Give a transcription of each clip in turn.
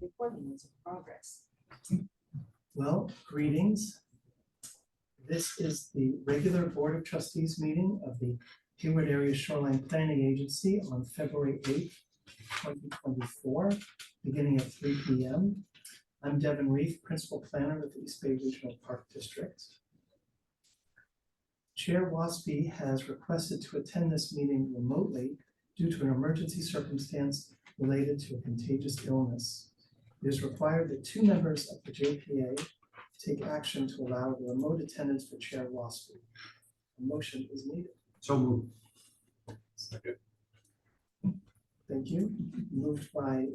Recording is in progress. Well, greetings. This is the regular Board of Trustees meeting of the Hayward Area Shoreline Planning Agency on February 8th, 2024, beginning at 3 p.m. I'm Devin Reef, Principal Planner of the East Bay Regional Park District. Chair Waspy has requested to attend this meeting remotely due to an emergency circumstance related to a contagious illness. It is required that 2 members of the JPA take action to allow the remote attendance for Chair Waspy. A motion is needed. So moved. Second. Thank you. Moved by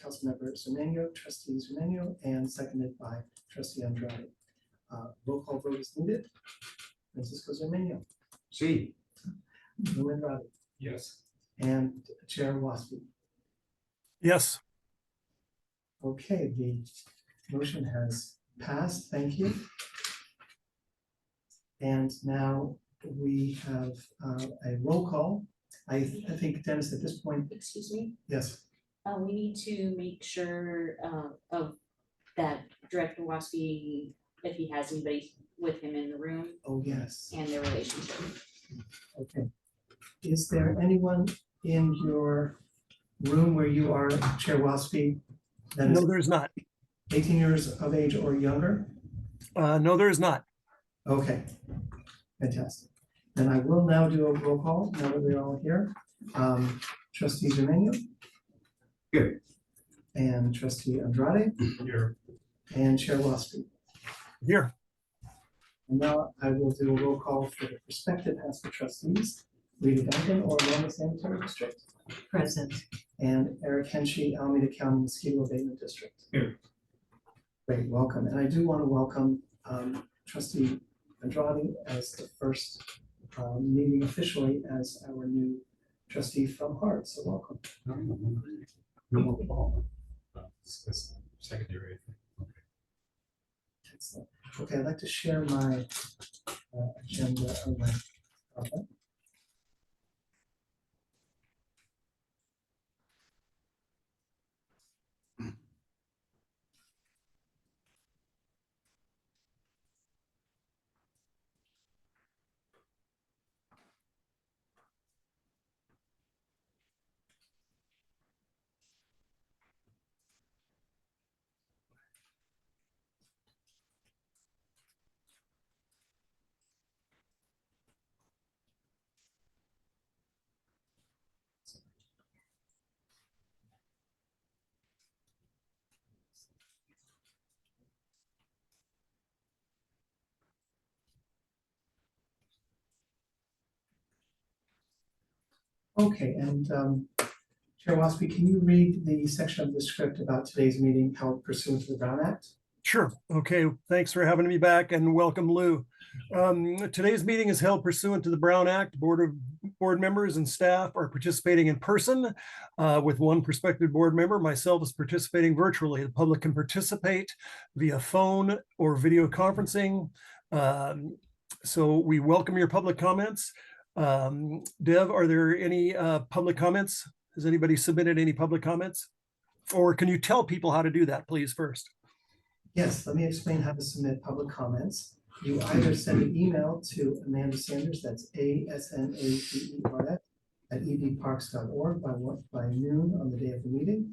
Councilmember Zermanio, Trustee Zermanio, and seconded by Trustee Andrade. Roll call vote is needed. Francisco Zermanio. See. Andrade. Yes. And Chair Waspy. Yes. Okay, the motion has passed. Thank you. And now we have a roll call. I think, Dennis, at this point, Excuse me, yes. we need to make sure of that Director Waspy, if he has anybody with him in the room Oh, yes. and their relationship. Okay. Is there anyone in your room where you are, Chair Waspy, that No, is there's not. 18 years of age or younger? No, there is not. Okay, fantastic. Then I will now do a roll call, now that we're all here. Trustee Zermanio. Here. And Trustee Andrade, Here. and Chair Waspy. Here. And now I will do a roll call for the prospective HASPA trustees. Rita Duncan, Orlando Sanitary District. Present. And Eric Henshey, Alameda County Mosquito Abatement District. Here. Great, welcome. And I do want to welcome Trustee Andrade as the first meeting officially as our new trustee from Hart. So welcome. No more ball. It's secondary. Excellent. Okay, I'd like to share my agenda on my PowerPoint. Okay, and Chair Waspy, can you read the section of the script about today's meeting held pursuant to the Brown Act? Sure. Okay. Thanks for having me back and welcome, Lou. Today's meeting is held pursuant to the Brown Act. Board members and staff are participating in person with one prospective board member. Myself is participating virtually. The public can participate via phone or video conferencing. So we welcome your public comments. Dev, are there any public comments? Has anybody submitted any public comments? Or can you tell people how to do that, please, first? Yes, let me explain how to submit public comments. You either send an email to Amanda Sanders, that's ASNADERS @edparks.org by noon on the day of the meeting,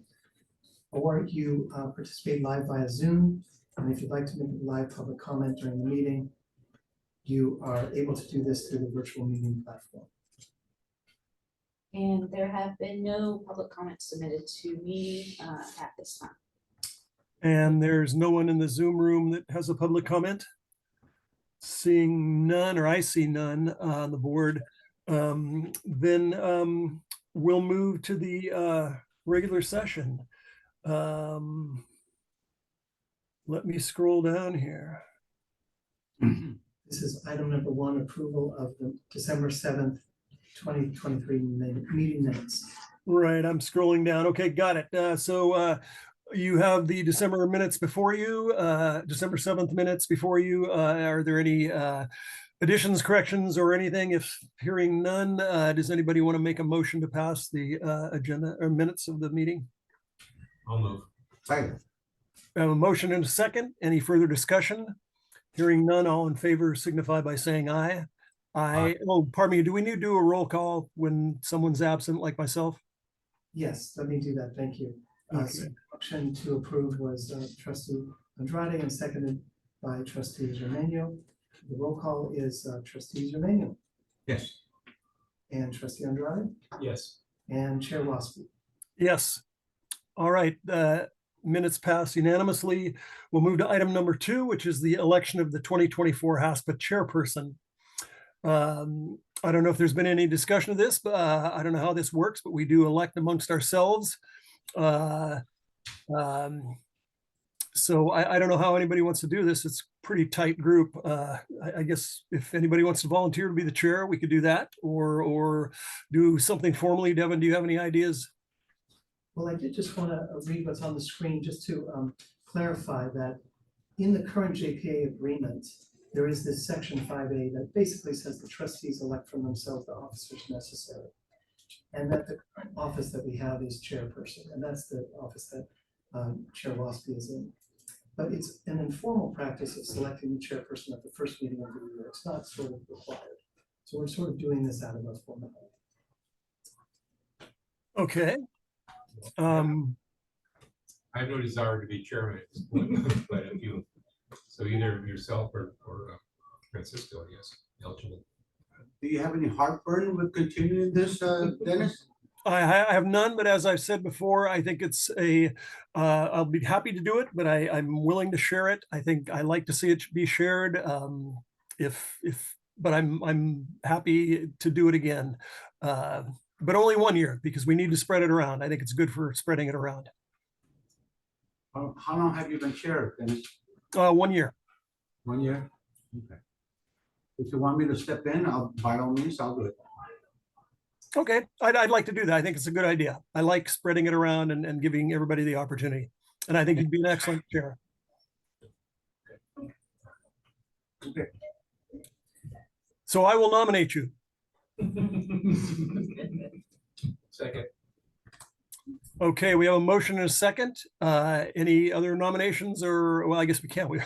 or you participate live via Zoom. And if you'd like to make a live public comment during the meeting, you are able to do this through the virtual meeting platform. And there have been no public comments submitted to me at this time. And there's no one in the Zoom room that has a public comment? Seeing none, or I see none on the board, then we'll move to the regular session. Let me scroll down here. This is item number 1, approval of the December 7th, 2023 meeting minutes. Right, I'm scrolling down. Okay, got it. So you have the December minutes before you, December 7th minutes before you. Are there any additions, corrections, or anything? If hearing none, does anybody want to make a motion to pass the agenda or minutes of the meeting? I'll move. Second. I have a motion and a second. Any further discussion? Hearing none, all in favor signify by saying aye. Aye. Oh, pardon me, do we need to do a roll call when someone's absent like myself? Yes, let me do that, thank you. So Okay. motion to approve was trustee Andrade and seconded by trustee Germano. The roll call is trustee Germano Yes. and trustee Andrade Yes. and chair Waspy. Yes. All right, minutes pass unanimously. We'll move to item number 2, which is the election of the 2024 HASPA chairperson. I don't know if there's been any discussion of this, but I don't know how this works, but we do elect amongst ourselves. So I don't know how anybody wants to do this. It's a pretty tight group. I guess if anybody wants to volunteer to be the chair, we could do that, or do something formally. Devin, do you have any ideas? Well, I did just want to read what's on the screen just to clarify that in the current JPA agreement, there is this section 5A that basically says the trustees elect from themselves the officers necessary. And that the current office that we have is chairperson, and that's the office that Chair Waspy is in. But it's an informal practice of selecting the chairperson at the first meeting of the year. It's not sort of required. So we're sort of doing this out of a formality. Okay. I have no desire to be chairman at this point, but if you, so either yourself or Francisco, I guess, eligible. Do you have any heartburn with continuing this, Dennis? I have none, but as I've said before, I think it's I'll be happy to do it, but I'm willing to share it. I think I like to see it be shared. But I'm happy to do it again. But only 1 year because we need to spread it around. I think it's good for spreading it around. How long have you been chair, Dennis? 1 year. 1 year? Okay. If you want me to step in, by all means, I'll do it. Okay, I'd like to do that. I think it's a good idea. I like spreading it around and giving everybody the opportunity. And I think you'd be an excellent chair. Okay. So I will nominate you. Second. Okay, we have a motion and a second. Any other nominations or, well, I guess we can't. We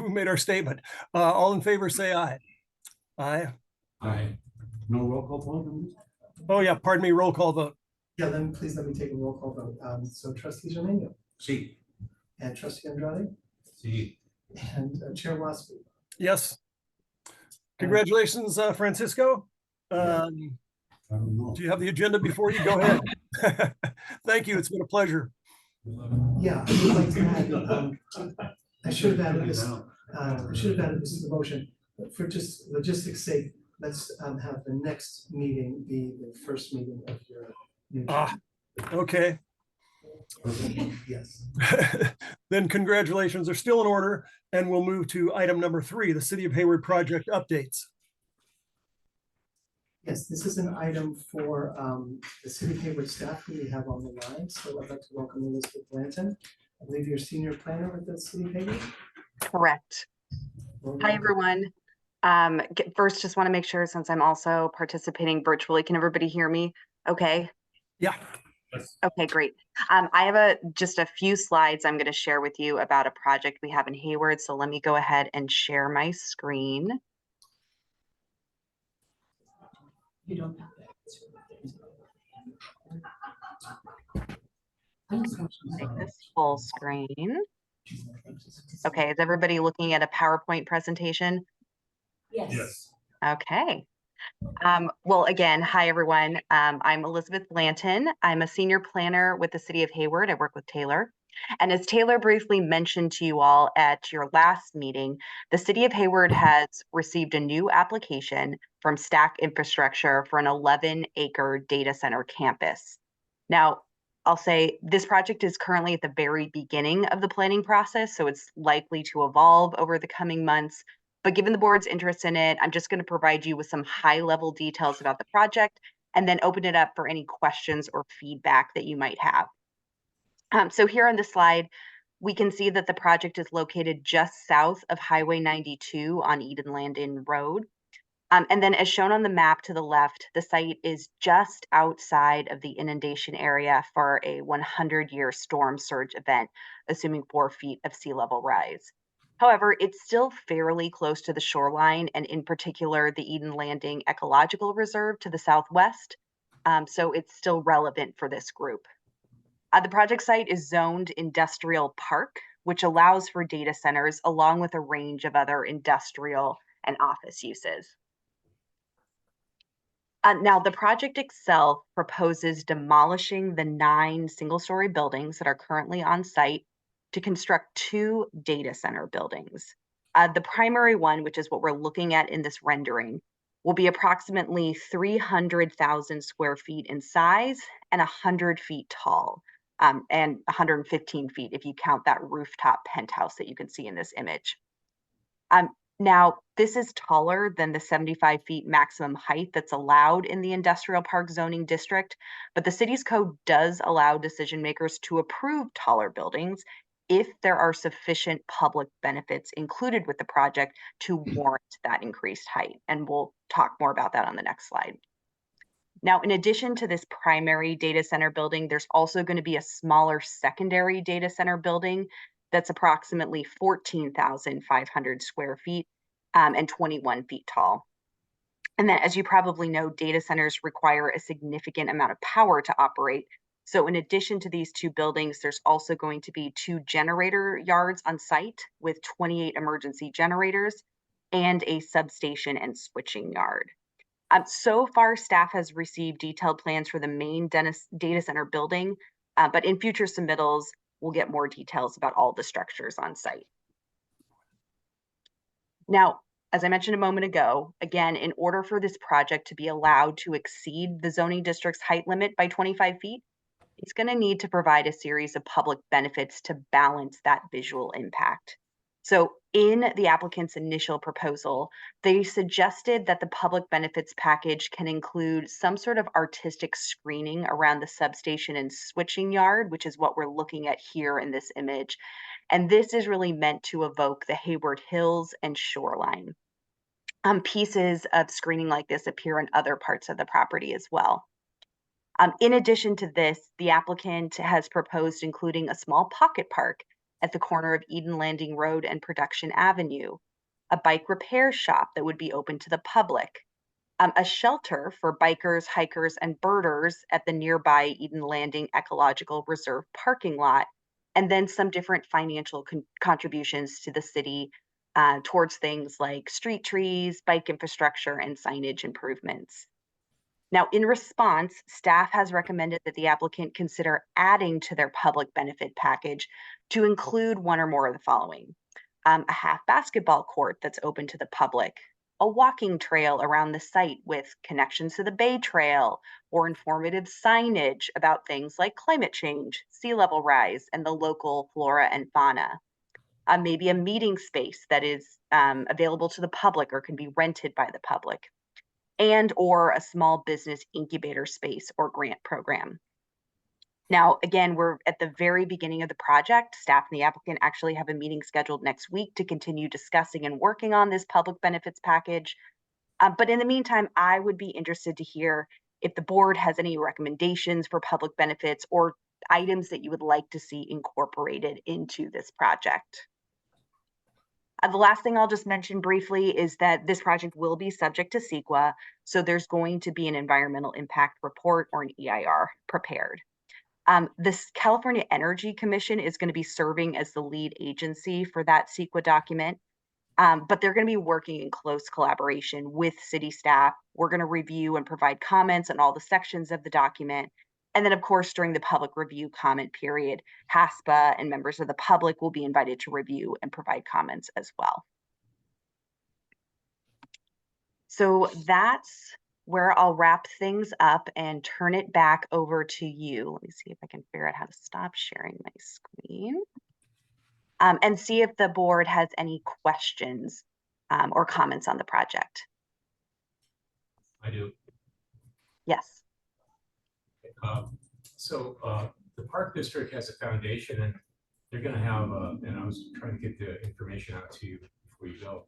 made our statement. All in favor, say aye. Aye. Aye. No roll call vote on this? Oh yeah, pardon me, roll call vote. Yeah, then please let me take a roll call vote. So trustee Germano See. and trustee Andrade See. and chair Waspy. Yes. Congratulations, Francisco. I don't know. Do you have the agenda before you? Go ahead. Thank you. It's been a pleasure. Yeah, I would like to add, I should have added this, to the motion, but for just logistics sake, let's have the next meeting be the first meeting of your new term. Okay. Yes. Then congratulations are still in order, and we'll move to item number 3, the City of Hayward project updates. Yes, this is an item for the City of Hayward staff who we have on the line. So I'd like to welcome Elizabeth Blanton. I believe you're senior planner with the City of Hayward. Correct. Hi, everyone. First, just want to make sure, since I'm also participating virtually, can everybody hear me okay? Yeah. Okay, great. I have just a few slides I'm going to share with you about a project we have in Hayward. So let me go ahead and share my screen. You don't have Make this full screen. Okay, is everybody looking at a PowerPoint presentation? Yes. Okay. Well, again, hi, everyone. I'm Elizabeth Blanton. I'm a senior planner with the City of Hayward. I work with Taylor. And as Taylor briefly mentioned to you all at your last meeting, the City of Hayward has received a new application from Stack Infrastructure for an 11-acre data center campus. Now, I'll say this project is currently at the very beginning of the planning process, so it's likely to evolve over the coming months. But given the board's interest in it, I'm just going to provide you with some high-level details about the project and then open it up for any questions or feedback that you might have. So here on the slide, we can see that the project is located just south of Highway 92 on Eden Landing Road. And then as shown on the map to the left, the site is just outside of the inundation area for a 100-year storm surge event, assuming 4 feet of sea level rise. However, it's still fairly close to the shoreline, and in particular, the Eden Landing Ecological Reserve to the southwest. So it's still relevant for this group. The project site is zoned industrial park, which allows for data centers along with a range of other industrial and office uses. Now, the project itself proposes demolishing the 9 single-story buildings that are currently on site to construct 2 data center buildings. The primary one, which is what we're looking at in this rendering, will be approximately 300,000 square feet in size and 100 feet tall, and 115 feet if you count that rooftop penthouse that you can see in this image. Now, this is taller than the 75 feet maximum height that's allowed in the industrial park zoning district, but the city's code does allow decision makers to approve taller buildings if there are sufficient public benefits included with the project to warrant that increased height. And we'll talk more about that on the next slide. Now, in addition to this primary data center building, there's also going to be a smaller secondary data center building that's approximately 14,500 square feet and 21 feet tall. And then, as you probably know, data centers require a significant amount of power to operate. So in addition to these 2 buildings, there's also going to be 2 generator yards on site with 28 emergency generators and a substation and switching yard. So far, staff has received detailed plans for the main data center building, but in future submittals, we'll get more details about all the structures on site. Now, as I mentioned a moment ago, again, in order for this project to be allowed to exceed the zoning district's height limit by 25 feet, it's going to need to provide a series of public benefits to balance that visual impact. So in the applicant's initial proposal, they suggested that the public benefits package can include some sort of artistic screening around the substation and switching yard, which is what we're looking at here in this image. And this is really meant to evoke the Hayward Hills and shoreline. Pieces of screening like this appear in other parts of the property as well. In addition to this, the applicant has proposed including a small pocket park at the corner of Eden Landing Road and Production Avenue, a bike repair shop that would be open to the public, a shelter for bikers, hikers, and birders at the nearby Eden Landing Ecological Reserve parking lot, and then some different financial contributions to the city towards things like street trees, bike infrastructure, and signage improvements. Now, in response, staff has recommended that the applicant consider adding to their public benefit package to include one or more of the following: a half basketball court that's open to the public, a walking trail around the site with connections to the Bay Trail, or informative signage about things like climate change, sea level rise, and the local flora and fauna. Maybe a meeting space that is available to the public or can be rented by the public, and or a small business incubator space or grant program. Now, again, we're at the very beginning of the project. Staff and the applicant actually have a meeting scheduled next week to continue discussing and working on this public benefits package. But in the meantime, I would be interested to hear if the board has any recommendations for public benefits or items that you would like to see incorporated into this project. The last thing I'll just mention briefly is that this project will be subject to CEQA, so there's going to be an environmental impact report or an EIR prepared. This California Energy Commission is going to be serving as the lead agency for that CEQA document, but they're going to be working in close collaboration with city staff. We're going to review and provide comments on all the sections of the document. And then, of course, during the public review comment period, HASPA and members of the public will be invited to review and provide comments as well. So that's where I'll wrap things up and turn it back over to you. Let me see if I can figure out how to stop sharing my screen and see if the board has any questions or comments on the project. I do. Yes. So the Park District has a foundation, and they're going to have, and I was trying to get the information out to you before you go,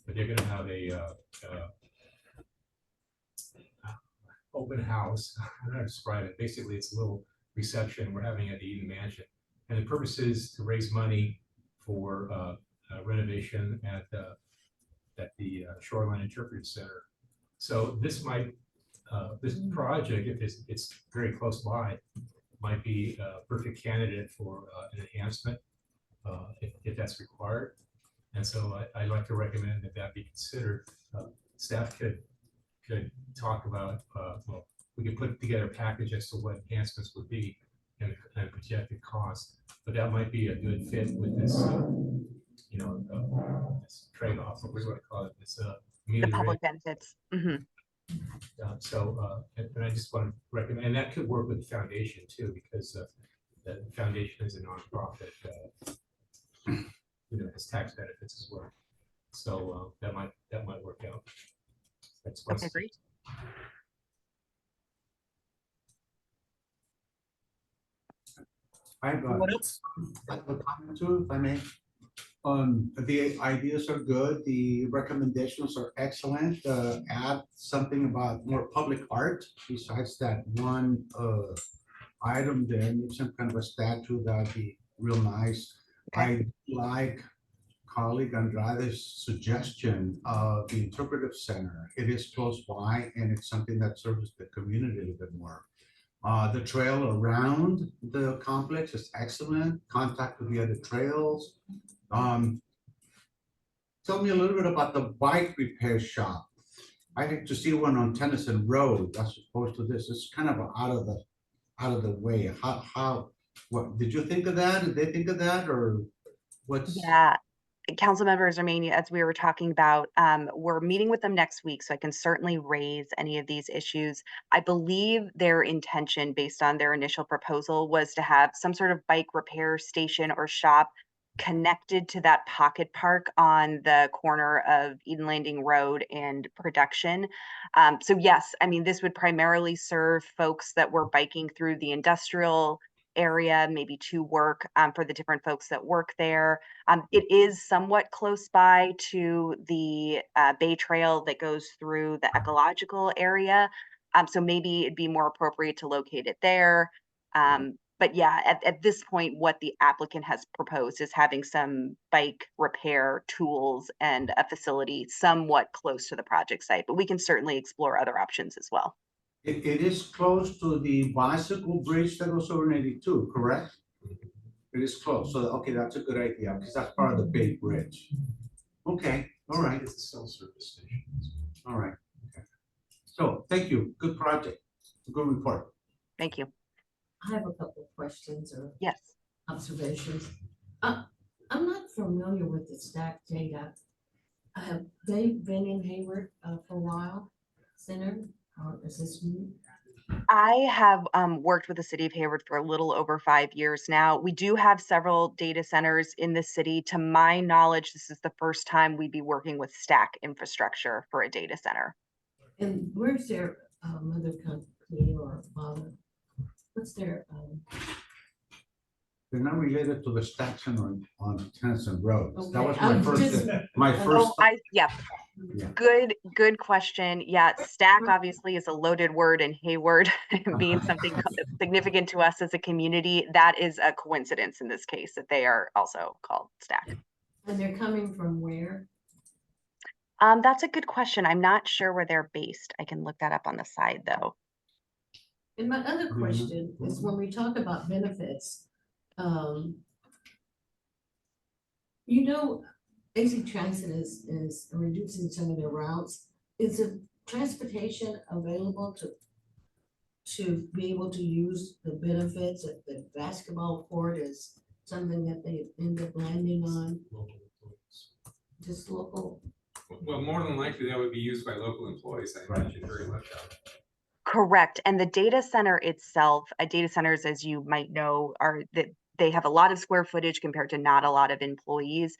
but they're going to have a open house. I don't know how to describe it. Basically, it's a little reception we're having at the Eden Mansion. And the purpose is to raise money for renovation at the Shoreline Interpretive Center. So this might, this project, if it's very close by, might be a perfect candidate for an enhancement if that's required. And so I'd like to recommend that that be considered. Staff could talk about, well, we could put together a package as to what enhancements would be and projected cost, but that might be a good fit with this, you know, this trade-off, or what do I call it, this The public benefits. and I just want to recommend, and that could work with the foundation too, because the foundation is a nonprofit, you know, has tax benefits as well. So that might work out. That's my Okay, great. I have What else? a comment too, if I may. The ideas are good, the recommendations are excellent. Add something about more public art besides that one item there, maybe some kind of a statue, that'd be real nice. I like colleague Andrade's suggestion of the interpretive center. It is close by and it's something that serves the community a little bit more. The trail around the complex is excellent. Contact with the other trails. Tell me a little bit about the bike repair shop. I think to see one on Tennyson Road as opposed to this. It's kind of out of the way. What did you think of that? Did they think of that, or what's? Yeah. Council members, Armenia, as we were talking about, we're meeting with them next week, so I can certainly raise any of these issues. I believe their intention, based on their initial proposal, was to have some sort of bike repair station or shop connected to that pocket park on the corner of Eden Landing Road and Production. So yes, I mean, this would primarily serve folks that were biking through the industrial area, maybe to work, for the different folks that work there. It is somewhat close by to the Bay Trail that goes through the ecological area. So maybe it'd be more appropriate to locate it there. But yeah, at this point, what the applicant has proposed is having some bike repair tools and a facility somewhat close to the project site, but we can certainly explore other options as well. It is close to the bicycle bridge that goes over 82, correct? It is close, so, okay, that's a good idea, because that's part of the big bridge. Okay, all right, It's a self-service station. all right. Okay. So, thank you, good project, good report. Thank you. I have a couple of questions or Yes. observations. I'm not familiar with the stack data. Have they been in Hayward for a while, Center, or is this new? I have worked with the city of Hayward for a little over 5 years now. We do have several data centers in the city. To my knowledge, this is the first time we'd be working with stack infrastructure for a data center. And where's their mother company or father? What's their, They're not related to the Stackson on Tennyson Road. That Okay, was I'm just- my first. Yeah. Yeah. Good question. Yeah, stack obviously is a loaded word in Hayward. It means something significant to us as a community. That is a coincidence in this case that they are also called stack. and they're coming from where? That's a good question. I'm not sure where they're based. I can look that up on the side though. And my other question is when we talk about benefits, you know, AC Transit is reducing some of their routes. Is the transportation available to be able to use the benefits if the basketball court is something that they end up landing on, Local employees. just local? Well, more than likely, that would be used by local employees, I imagine, very much. Correct. And the data center itself, data centers, as you might know, are that they have a lot of square footage compared to not a lot of employees.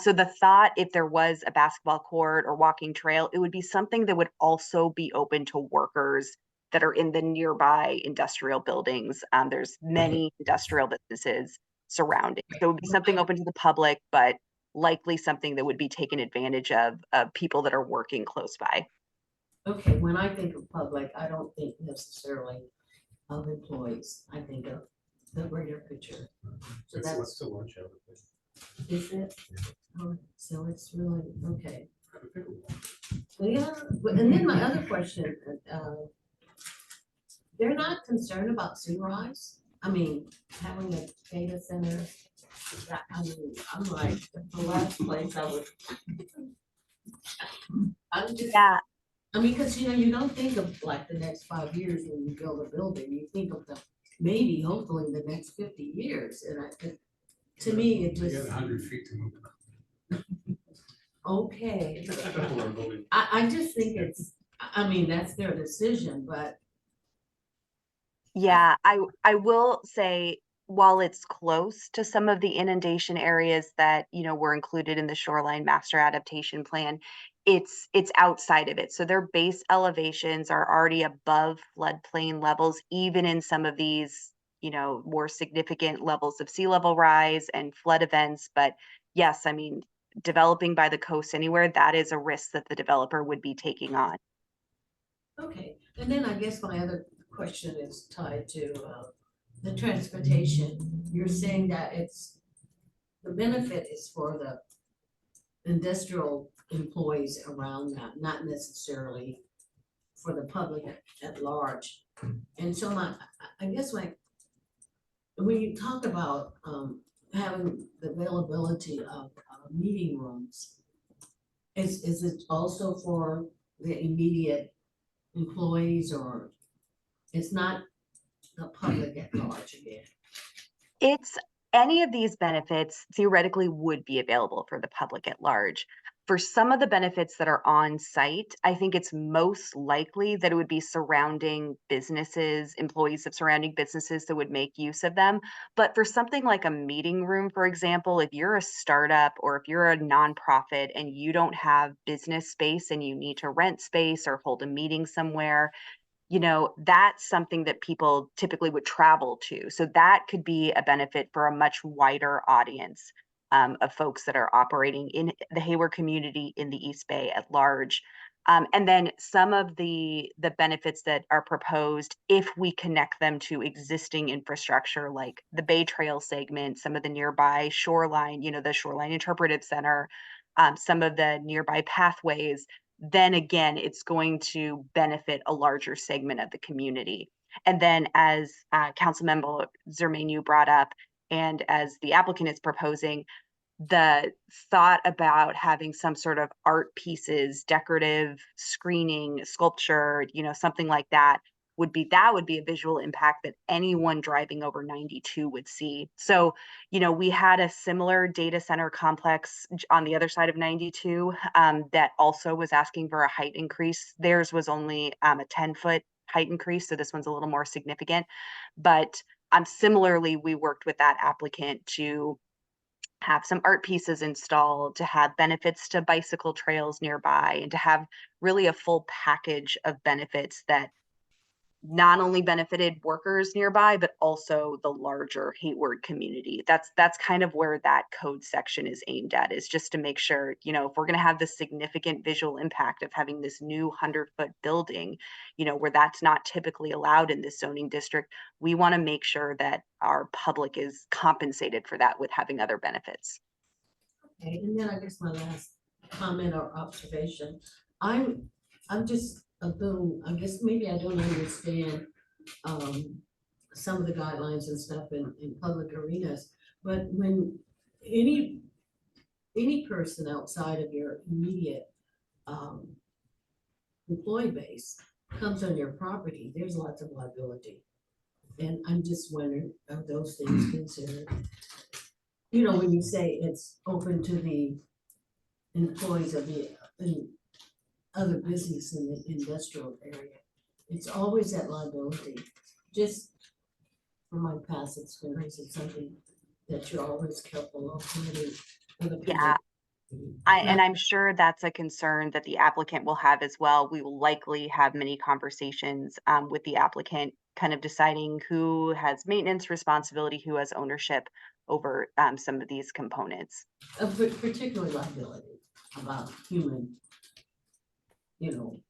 So the thought, if there was a basketball court or walking trail, it would be something that would also be open to workers that are in the nearby industrial buildings. There's many industrial businesses surrounding. So it would be something open to the public, but likely something that would be taken advantage of people that are working close by. Okay, when I think of public, I don't think necessarily of employees, I think of the greater picture. So that's, Still lunch out. is it? Oh, so it's really, okay. Yeah, and then my other question, they're not concerned about sea rise? I mean, having a data center, that, I mean, I'm like, the last place I would. I'm just, Yeah, I mean, cause you know, you don't think of like the next 5 years when you build a building, you think of the, maybe hopefully the next 50 years, and to me, it You just, got 100 feet to move. okay. It's typical of our building. I just think it's, I mean, that's their decision, but yeah, I will say, while it's close to some of the inundation areas that, you know, were included in the shoreline master adaptation plan, it's outside of it. So their base elevations are already above floodplain levels, even in some of these, you know, more significant levels of sea level rise and flood events. But yes, I mean, developing by the coast anywhere, that is a risk that the developer would be taking on. okay, and then I guess my other question is tied to the transportation. You're saying that it's, the benefit is for the industrial employees around that, not necessarily for the public at large. And so I guess when you talk about having the availability of meeting rooms, is it also for the immediate employees, or it's not the public at large again? It's any of these benefits theoretically would be available for the public at large. For some of the benefits that are on site, I think it's most likely that it would be surrounding businesses, employees of surrounding businesses that would make use of them. But for something like a meeting room, for example, if you're a startup or if you're a nonprofit and you don't have business space and you need to rent space or hold a meeting somewhere, you know, that's something that people typically would travel to. So that could be a benefit for a much wider audience of folks that are operating in the Hayward community in the East Bay at large. And then some of the benefits that are proposed, if we connect them to existing infrastructure, like the Bay Trail segment, some of the nearby shoreline, you know, the Shoreline Interpretive Center, some of the nearby pathways, then again, it's going to benefit a larger segment of the community. And then, as Councilmember Zermain, you brought up, and as the applicant is proposing, the thought about having some sort of art pieces, decorative screening, sculpture, you know, something like that would be a visual impact that anyone driving over 92 would see. So, you know, we had a similar data center complex on the other side of 92 that also was asking for a height increase. Theirs was only a 10-foot height increase, so this one's a little more significant. But similarly, we worked with that applicant to have some art pieces installed, to have benefits to bicycle trails nearby, and to have really a full package of benefits that not only benefited workers nearby, but also the larger Hayward community. That's kind of where that code section is aimed at, is just to make sure, you know, if we're going to have this significant visual impact of having this new 100-foot building, you know, where that's not typically allowed in this zoning district, we want to make sure that our public is compensated for that with having other benefits. Okay, and then I guess my last comment or observation, I'm just a little, I guess maybe I don't understand some of the guidelines and stuff in public arenas, but when any person outside of your immediate employee base comes on your property, there's lots of liability. And I'm just wondering, are those things considered? You know, when you say it's open to the employees of the other business in the industrial area, it's always that liability. Just from my past experience, it's something that you're always careful of for the people. Yeah, and I'm sure that's a concern that the applicant will have as well. We will likely have many conversations with the applicant, kind of deciding who has maintenance responsibility, who has ownership over some of these components. Particularly liability about human, you know,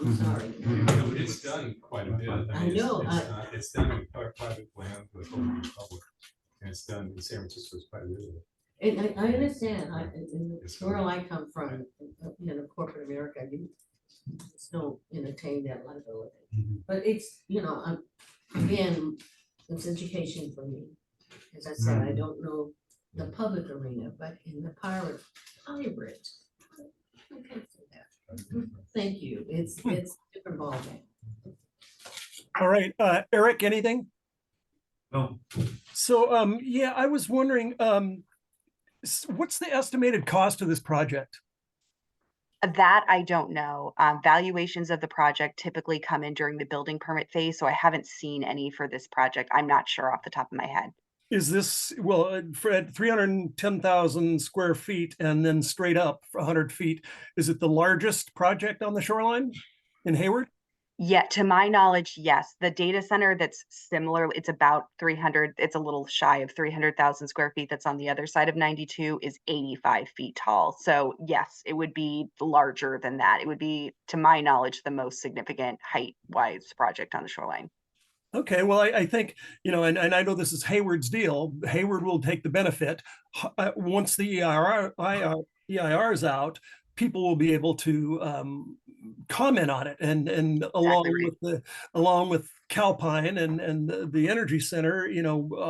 I'm sorry. But it's done quite a bit. I mean, know, it's done in private land with open public. And it's done in San Francisco, it's quite a bit of it. And I understand, in It's where I come from, corporate America, you still entertain that liability. Mhm. But it's, again, it's education for me. As I said, I don't know the public arena, but in the hybrid, I can say that. Thank you, it's different ballgame. All right, Eric, anything? No. So, yeah, I was wondering, what's the estimated cost of this project? That I don't know. Valuations of the project typically come in during the building permit phase, so I haven't seen any for this project. I'm not sure off the top of my head. Is this, well, for at 310,000 square feet and then straight up for 100 feet, is it the largest project on the shoreline in Hayward? Yeah, to my knowledge, yes. The data center that's similar, it's about 300, it's a little shy of 300,000 square feet that's on the other side of 92 is 85 feet tall. So yes, it would be larger than that. It would be, to my knowledge, the most significant height-wise project on the shoreline. Okay, well, I think, and I know this is Hayward's deal. Hayward will take the benefit. Once the EIR is out, people will be able to comment on it, and Exactly along with Calpine and the Energy Center,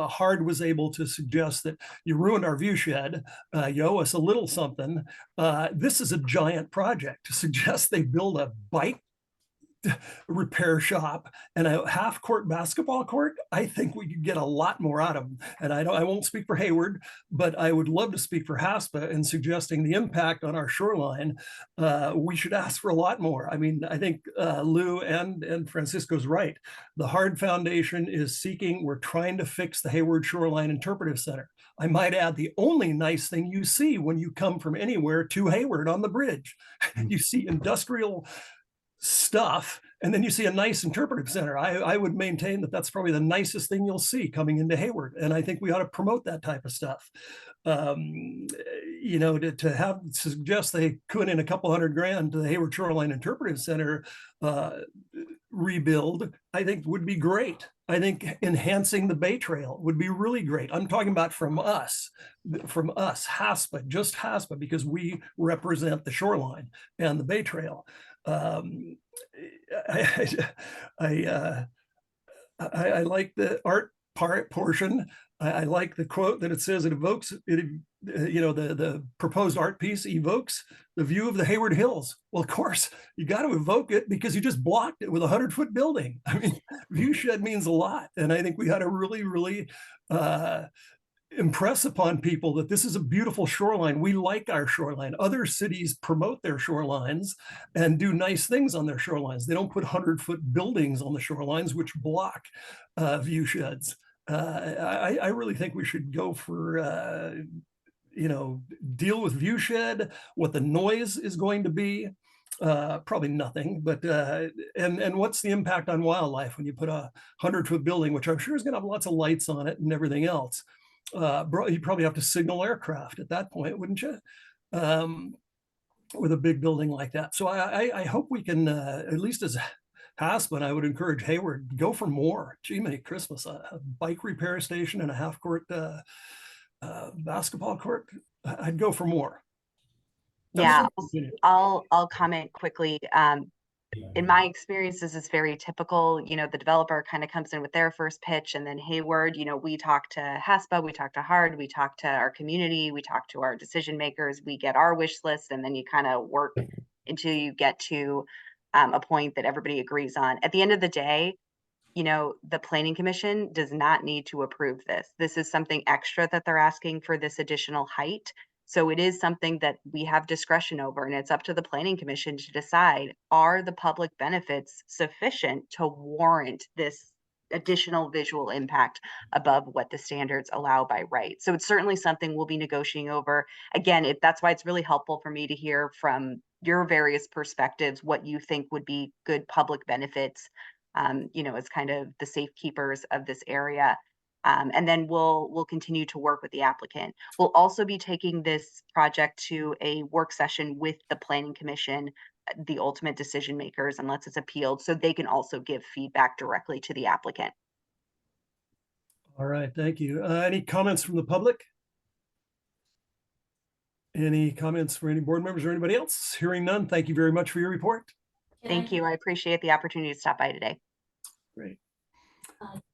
Hard was able to suggest that you ruined our view shed, you owe us a little something. This is a giant project. To suggest they build a bike repair shop and a half-court basketball court, I think we could get a lot more out of them. And I won't speak for Hayward, but I would love to speak for HASPA in suggesting the impact on our shoreline. We should ask for a lot more. I mean, I think Lou and Francisco's right. The Hard Foundation is seeking, we're trying to fix the Hayward Shoreline Interpretive Center. I might add, the only nice thing you see when you come from anywhere to Hayward on the bridge, you see industrial stuff, and then you see a nice interpretive center. I would maintain that that's probably the nicest thing you'll see coming into Hayward, and I think we ought to promote that type of stuff. To have suggest they could in a couple $100,000 to the Hayward Shoreline Interpretive Center rebuild, I think would be great. I think enhancing the Bay Trail would be really great. I'm talking about from us, HASPA, just HASPA, because we represent the shoreline and the Bay Trail. I like the art portion. I like the quote that it says it evokes it. The proposed art piece evokes the view of the Hayward Hills. Well, of course, you got to evoke it because you just blocked it with a 100-foot building. I mean, view shed means a lot, and I think we got to really, really impress upon people that this is a beautiful shoreline. We like our shoreline. Other cities promote their shorelines and do nice things on their shorelines. They don't put 100-foot buildings on the shorelines, which block view sheds. I really think we should go for, deal with view shed, what the noise is going to be. Probably nothing, but and what's the impact on wildlife when you put a 100-foot building, which I'm sure is going to have lots of lights on it and everything else. You probably have to signal aircraft at that point, wouldn't you? With a big building like that. So I hope we can, at least as HASPA, I would encourage Hayward, go for more. Gee, many Christmas, a bike repair station and a half-court basketball court. I'd go for more. Yeah, I'll comment quickly. In my experience, this is very typical. The developer kind of comes in with their first pitch, and then Hayward, we talk to HASPA, we talk to Hard, we talk to our community, we talk to our decision makers, we get our wish list, and then you kind of work until you get to a point that everybody agrees on. At the end of the day, the Planning Commission does not need to approve this. This is something extra that they're asking for, this additional height. So it is something that we have discretion over, and it's up to the Planning Commission to decide, are the public benefits sufficient to warrant this additional visual impact above what the standards allow by right? So it's certainly something we'll be negotiating over. Again, that's why it's really helpful for me to hear from your various perspectives what you think would be good public benefits, as kind of the safekeepers of this area. And then we'll continue to work with the applicant. We'll also be taking this project to a work session with the Planning Commission the ultimate decision makers unless it's appealed, so they can also give feedback directly to the applicant. All right, thank you. Any comments from the public? Any comments for any board members or anybody else? Hearing none, thank you very much for your report. Thank you. I appreciate the opportunity to stop by today. Great.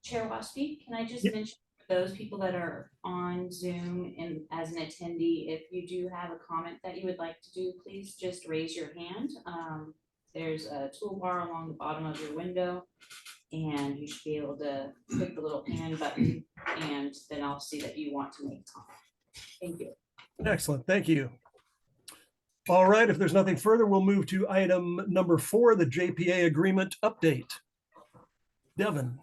Chair Washby, can I just Yep. mention for those people that are on Zoom and as an attendee, if you do have a comment that you would like to do, please just raise your hand. There's a toolbar along the bottom of your window, and you should be able to click the little hand button, and then I'll see that you want to make a comment. Thank you. Excellent, thank you. All right, if there's nothing further, we'll move to item number 4, the JPA agreement update. Devin.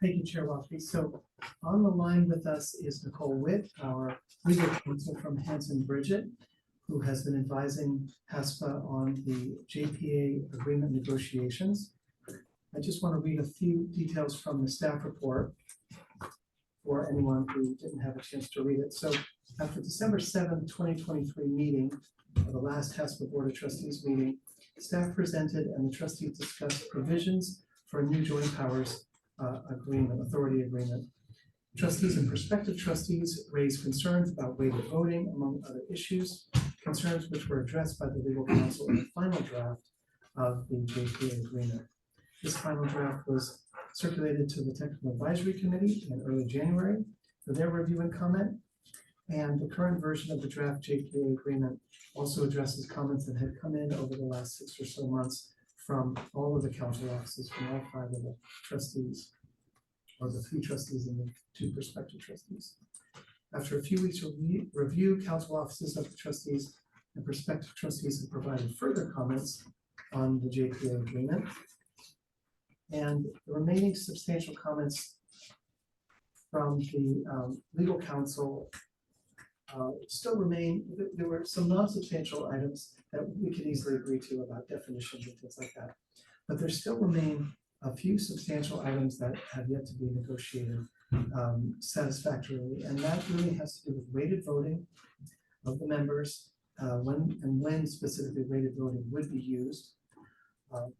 Thank you, Chair Watley. So on the line with us is Nicole Witt, our legal counsel from Hanson Bridget, who has been advising HASPA on the JPA agreement negotiations. I just want to read a few details from the staff report for anyone who didn't have a chance to read it. So at the December 7th, 2023 meeting, the last HASPA Board of Trustees meeting, staff presented and the trustees discussed provisions for a new joint powers authority agreement. Trustees and prospective trustees raised concerns about weighted voting, among other issues, concerns which were addressed by the legal counsel in the final draft of the JPA agreement. This final draft was circulated to the Technical Advisory Committee in early January for their review and comment. And the current version of the draft JPA agreement also addresses comments that had come in over the last 6 or so months from all of the council offices, from all 5 of the trustees, or the 3 trustees and the 2 prospective trustees. After a few weeks of review, council offices of the trustees and prospective trustees have provided further comments on the JPA agreement. And the remaining substantial comments from the legal counsel still remain. There were some non-substantial items that we could easily agree to about definitions and things like that. But there still remain a few substantial items that have yet to be negotiated satisfactorily. And that really has to do with weighted voting of the members, when specifically weighted voting would be used.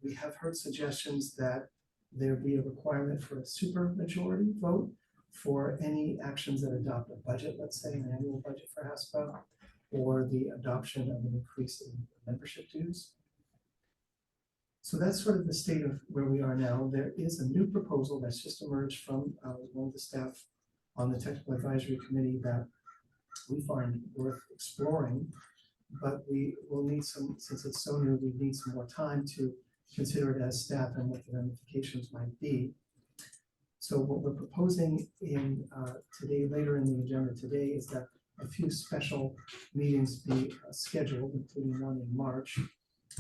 We have heard suggestions that there be a requirement for a supermajority vote for any actions that adopt a budget, let's say an annual budget for HASPA, or the adoption of an increase in membership dues. So that's sort of the state of where we are now. There is a new proposal that's just emerged from one of the staff on the Technical Advisory Committee that we find worth exploring, but we will need some, since it's so new, we need some more time to consider it as staff and what the ramifications might be. So what we're proposing in today, later in the agenda today, is that a few special meetings be scheduled, including one in March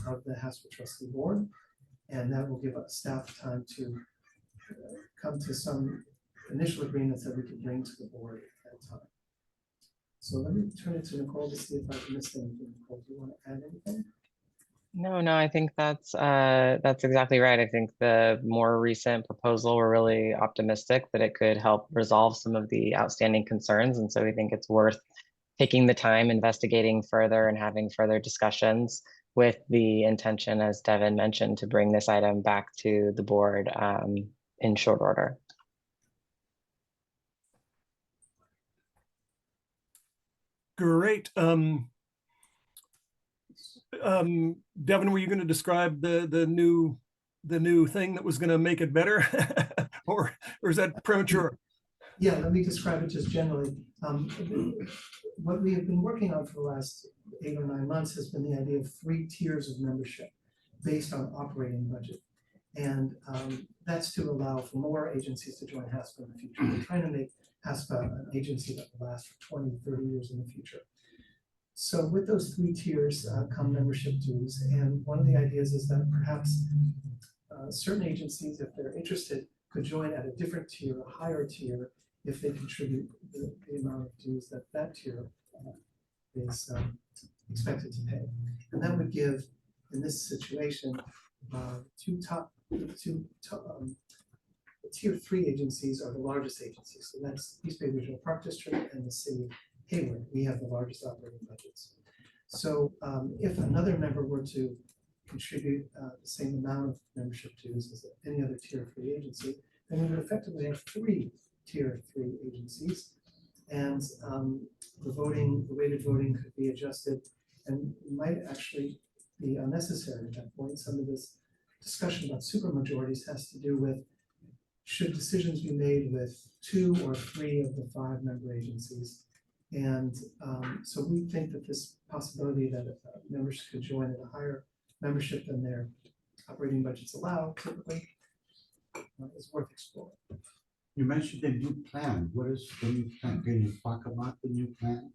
of the HASPA Trustee Board, and that will give us staff time to come to some initial agreements that we can bring to the board at that time. So let me turn it to Nicole to see if I've missed anything. Nicole, do you want to add anything? No, I think that's exactly right. I think the more recent proposal, we're really optimistic that it could help resolve some of the outstanding concerns. And so we think it's worth taking the time, investigating further and having further discussions with the intention, as Devin mentioned, to bring this item back to the board in short order. Great. Devin, were you going to describe the new thing that was going to make it better, or is that premature? Yeah, let me describe it just generally. What we have been working on for the last 8 or 9 months has been the idea of 3 tiers of membership based on operating budget. And that's to allow for more agencies to join HASPA in the future. We're trying to make HASPA an agency that will last for 20, 30 years in the future. So with those 3 tiers come membership dues. And one of the ideas is that perhaps certain agencies, if they're interested, could join at a different tier, a higher tier, if they contribute the amount of dues that that tier is expected to pay. And that would give, in this situation, tier 3 agencies are the largest agencies. So that's East Bay Regional Park District and the city of Hayward. We have the largest operating budgets. So if another member were to contribute the same amount of membership dues as any other tier 3 agency, then we would effectively have 3 tier 3 agencies. And the weighted voting could be adjusted and might actually be unnecessary at that point. Some of this discussion about supermajorities has to do with, should decisions be made with 2 or 3 of the 5 member agencies? And so we think that this possibility that members could join at a higher membership than their operating budgets allow typically is worth exploring. You mentioned the new plan. What is the new plan? Can you talk about the new plan?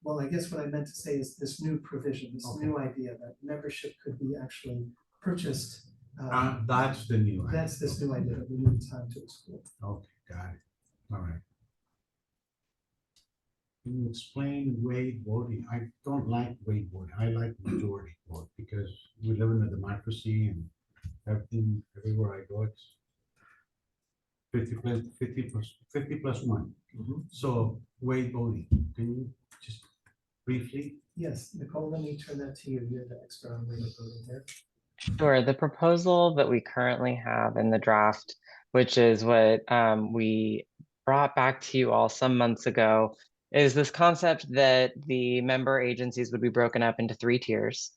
Well, I guess what I meant to say is this new provision, this Okay. new idea that membership could be actually purchased. That's the new. That's this new idea that we need time to explore. Okay, got it. All right. Can you explain weight voting? I don't like weight voting. I like majority vote because we live in a democracy and everything, everywhere I go, it's 50 plus 1. So weight voting, can you just briefly? Yes, Nicole, let me turn that to you. You're the expert on weighted voting here. Sure. The proposal that we currently have in the draft, which is what we brought back to you all some months ago, is this concept that the member agencies would be broken up into 3 tiers.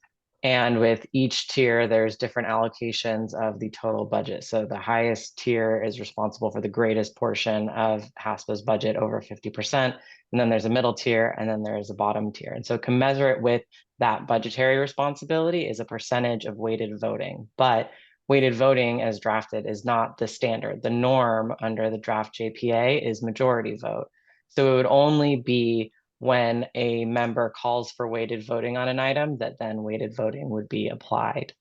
And with each tier, there's different allocations of the total budget. So the highest tier is responsible for the greatest portion of HASPA's budget, over 50%. And then there's a middle tier, and then there's a bottom tier. And so commensurate with that budgetary responsibility is a percentage of weighted voting. But weighted voting as drafted is not the standard. The norm under the draft JPA is majority vote. So it would only be when a member calls for weighted voting on an item that then weighted voting would be applied.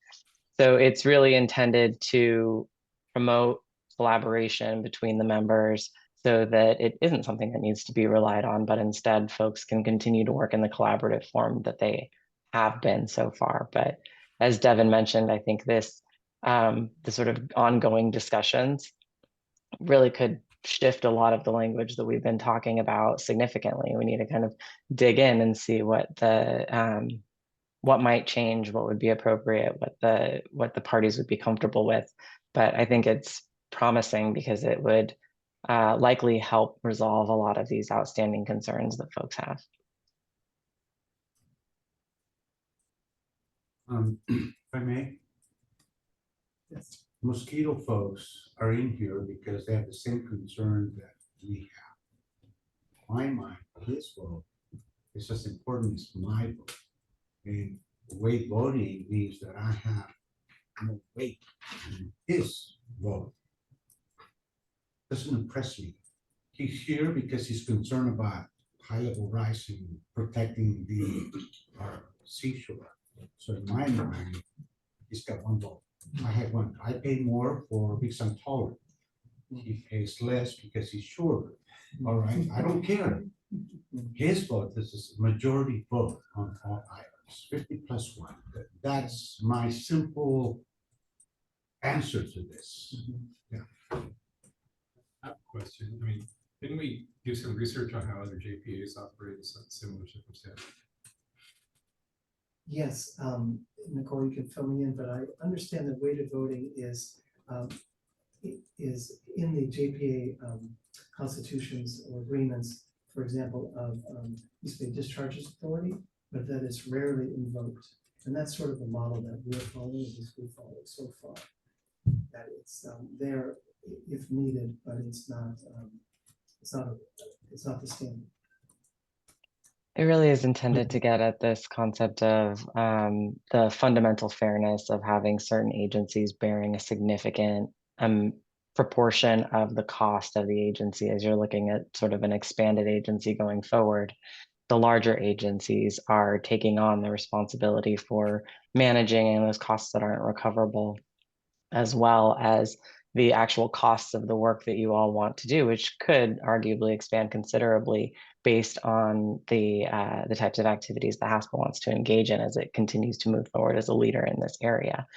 So it's really intended to promote collaboration between the members so that it isn't something that needs to be relied on, but instead folks can continue to work in the collaborative form that they have been so far. But as Devin mentioned, I think this, the sort of ongoing discussions really could shift a lot of the language that we've been talking about significantly. We need to kind of dig in and see what what might change, what would be appropriate, what the parties would be comfortable with. But I think it's promising because it would likely help resolve a lot of these outstanding concerns that folks have. If I may, Yes. mosquito folks are in here because they have the same concern that we have. My mind, his vote is as important as my vote. And weight voting means that I have no weight in his vote. Doesn't impress me. He's here because he's concerned about high level rising, protecting the seashore. So in my mind, he's got 1 vote. I have 1. I pay more for because I'm taller. He pays less because he's shorter. All right, I don't care. His vote is a majority vote on all items, 50 plus 1. That's my simple answer to this. Yeah. I have a question. I mean, didn't we do some research on how other JPAs operate in some similar circumstances? Yes, Nicole, you can fill me in, but I understand that weighted voting is in the JPA constitutions or agreements, for example, of used to be discharges authority, but that it's rarely invoked. And that's sort of the model that we're following, at least we followed so far. That it's there if needed, but it's not the standard. It really is intended to get at this concept of the fundamental fairness of having certain agencies bearing a significant proportion of the cost of the agency as you're looking at sort of an expanded agency going forward. The larger agencies are taking on the responsibility for managing those costs that aren't recoverable, as well as the actual costs of the work that you all want to do, which could arguably expand considerably based on the types of activities that HASPA wants to engage in as it continues to move forward as a leader in this area.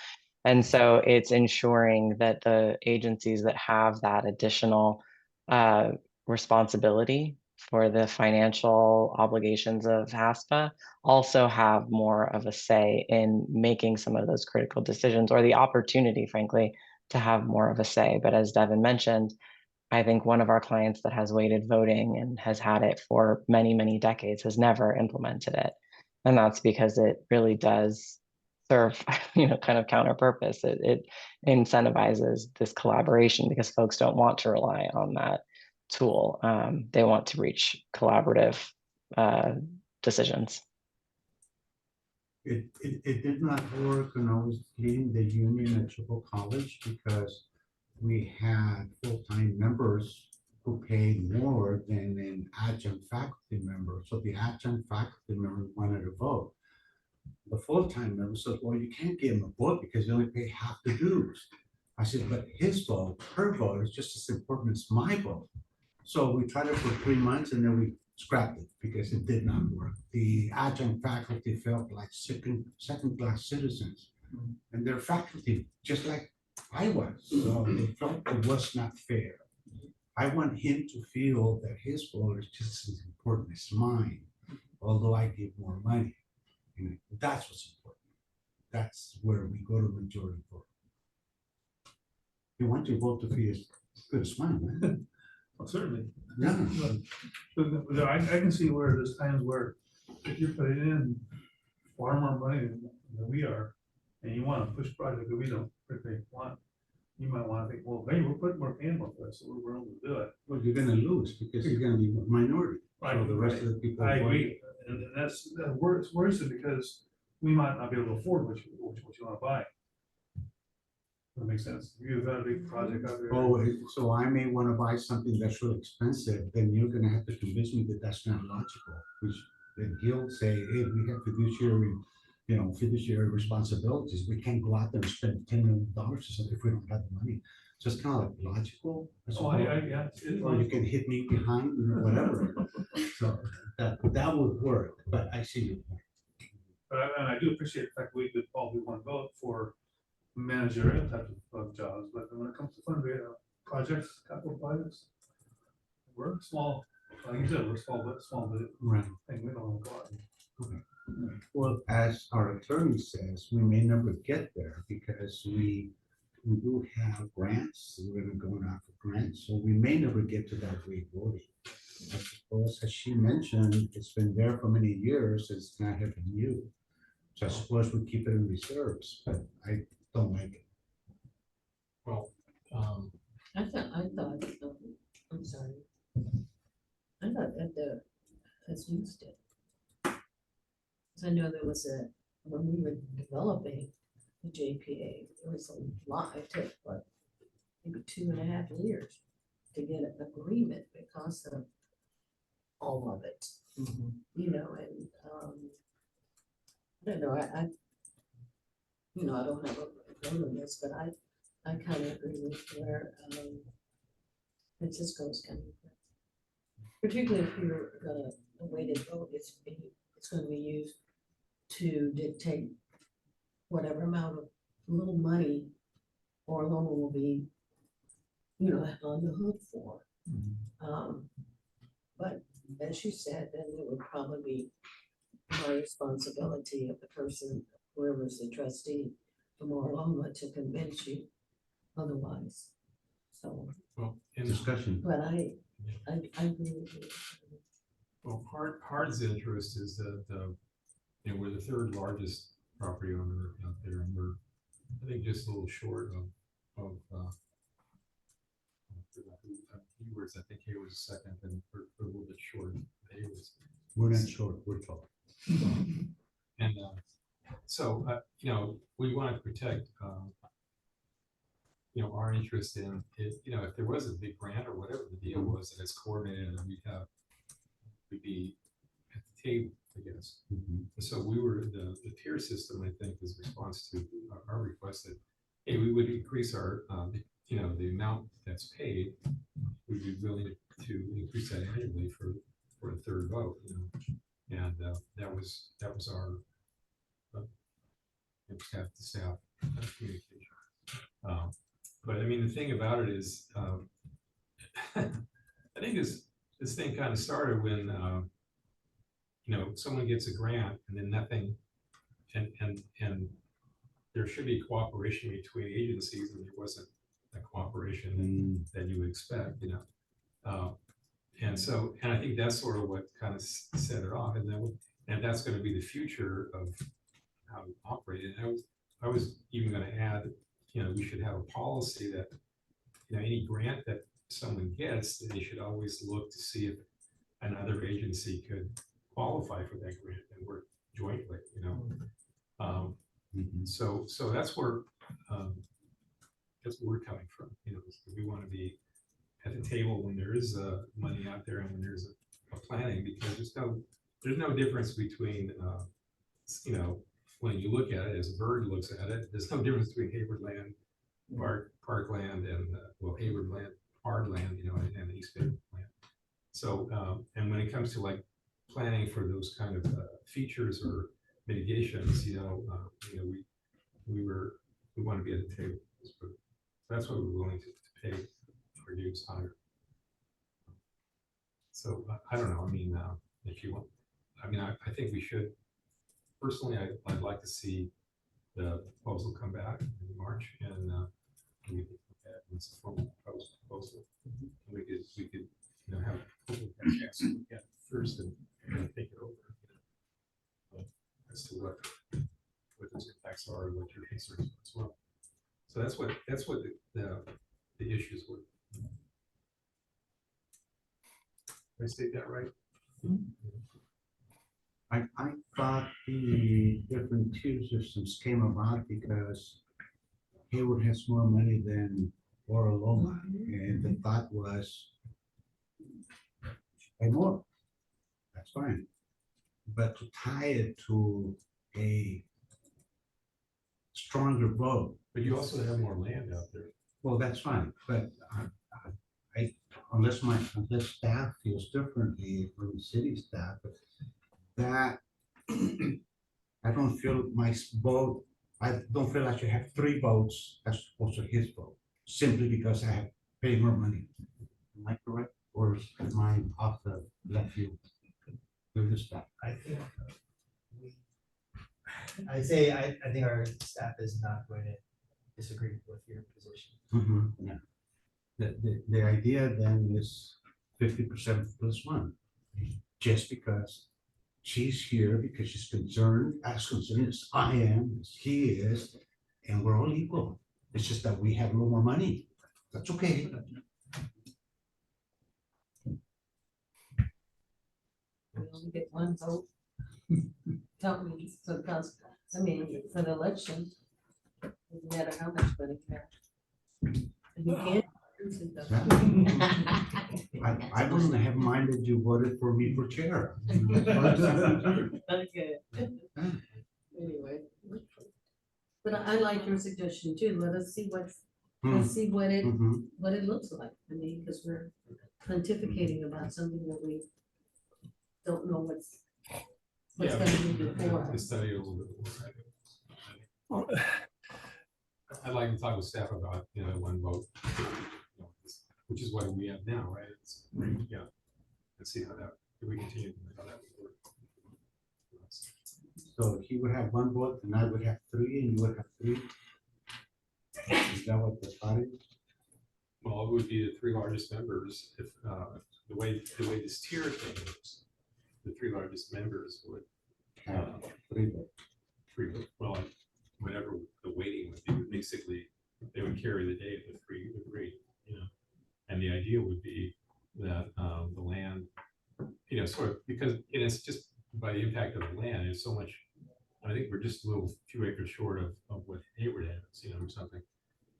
And so it's ensuring that the agencies that have that additional responsibility for the financial obligations of HASPA also have more of a say in making some of those critical decisions, or the opportunity, frankly, to have more of a say. But as Devin mentioned, I think one of our clients that has weighted voting and has had it for many, many decades has never implemented it. And that's because it really does serve, kind of counter purpose. It incentivizes this collaboration because folks don't want to rely on that tool. They want to reach collaborative decisions. It did not work when I was leading the union at Triple College because we had full-time members who paid more than an adjunct faculty member. So the adjunct faculty member wanted to vote. The full-time member said, well, you can't give him a vote because you only pay half the dues. I said, but his vote, her vote is just as important as my vote. So we tried it for 3 months and then we scrapped it because it did not work. The adjunct faculty felt like second-class citizens. And they're faculty, just like I was. So they felt it was not fair. I want him to feel that his vote is just as important as mine, although I give more money. And that's what's important. That's where we go to majority vote. You want your vote to be as good as mine, right? Well, certainly. Yeah. But I can see where there's times where if you're putting in far more money than we are, and you want to push project that we don't particularly want, you might want to think, well, maybe we're paying more for it, so we're willing to do it. Well, you're gonna lose because you're gonna be a minority. So the rest of the people. I agree, and that's worrisome because we might not be able to afford what you want to buy. That makes sense. You've got a big project out there. Oh, so I may want to buy something that's really expensive, then you're gonna have to convince me that that's not logical, which then he'll say, hey, we have fiduciary responsibilities. We can't go out there and spend $10 million or something if we don't have the money. So it's kind of like logical. Oh, yeah. Or you can hit me behind or whatever. So that would work, but I see your point. But I do appreciate the fact we could all be one vote for managerial type of jobs, but when it comes to fundraising projects, capital projects, we're small, like you said, we're small, but Right. thing, we don't want to go out. Okay. Well, as our attorney says, we may never get there because we do have grants. We're gonna go out for grants, so we may never get to that rate voting. I suppose, as she mentioned, it's been there for many years. It's not having you. So I suppose we keep it in reserves, but I don't like it. Well, I thought, I'm sorry. I thought that has used it. 'Cause I know there was when we were developing the JPA, there was a lot, it took like maybe 2.5 years to get an agreement because of all of it, and, I don't know, I don't have a vote on this, but I kind of agree with where, Francisco's coming from. Particularly if you're gonna, the weighted vote, it's gonna be used to dictate whatever amount of little money or loan will be, on the hook for. But as you said, then it would probably be my responsibility of the person, whoever's the trustee, for more longer to convince you otherwise. So, well, in Discussion. but I agree with you. Well, Hard's interest is that, we're the third largest property owner out there, and we're, I think, just a little short of Hayward's. I think Hayward's second, and we're a little bit short of Hayward's. We're not short, we're tall. And so, we want to protect, our interest in it. If there was a big grant or whatever the deal was that it's coordinated, and we'd be at the table, I guess. So we were, the tier system, I think, is response to our request that, hey, we would increase our, the amount that's paid. We'd be willing to increase that annually for a third vote, and that was our staff to staff communication. But I mean, the thing about it is, I think this thing kind of started when, someone gets a grant and then nothing, and there should be cooperation between agencies, and there wasn't a cooperation that you would expect, and I think that's sort of what kind of set it off, and that's going to be the future of how we operate. And I was even going to add, we should have a policy that, any grant that someone gets, they should always look to see if another agency could qualify for that grant and work jointly, So that's where we're coming from. We want to be at the table when there is money out there and when there's a planning, because there's no difference between when you look at it as a bird looks at it. There's no difference between Hayward land, parkland, and Hayward land, hard land, and East Bay land. So and when it comes to like planning for those kind of features or mitigations, we want to be at the table. So that's why we're willing to pay our dues higher. So I don't know. I mean, if you want, I think we should. Personally, I'd like to see the proposal come back in March, and we could look at it as a formal proposal. We could have a chance to look at it first and think it over as to what those impacts are and what your concerns are as well. So that's what the issues were. Did I state that right? I thought the different tier systems came about because Hayward has more money than Loma, and the thought was pay more. That's fine, but to tie it to a stronger vote. But you also have more land out there. Well, that's fine, but unless staff feels differently from the city staff, that I don't feel my vote. I don't feel I should have 3 votes as opposed to his vote, simply because I have paid more money. Am I correct, or is mine off the left field? With the staff, I think I think our staff is not going to disagree with your position. Yeah. The idea then is 50% plus 1, just because she's here, because she's concerned, as concerned as I am, as he is, and we're all equal. It's just that we have a little more money. That's okay. We only get 1 vote. Tell me, for the council, for the election, doesn't matter how much money you have. And you can't. I wouldn't have minded you voted for me for chair. Okay. Anyway. But I like your suggestion too. Let us see let's see what it looks like. Because we're pontificating about something that we don't know what's gonna be before To us. study a little bit more. I'd like to talk with staff about, 1 vote, which is what we have now, right? Yeah. Let's see how we continue, how that would work. So he would have 1 vote, and I would have 3, and you would have 3. Is that what the thought is? Well, it would be the 3 largest members. If the way this tier thing works, the 3 largest members would Have 3 votes. 3 votes. Well, whatever the weighting would be, basically they would carry the day if the 3 agree. And the idea would be that the land, sort of, because it's just by the impact of the land, there's so much. I think we're just a few acres short of what Hayward has, or something.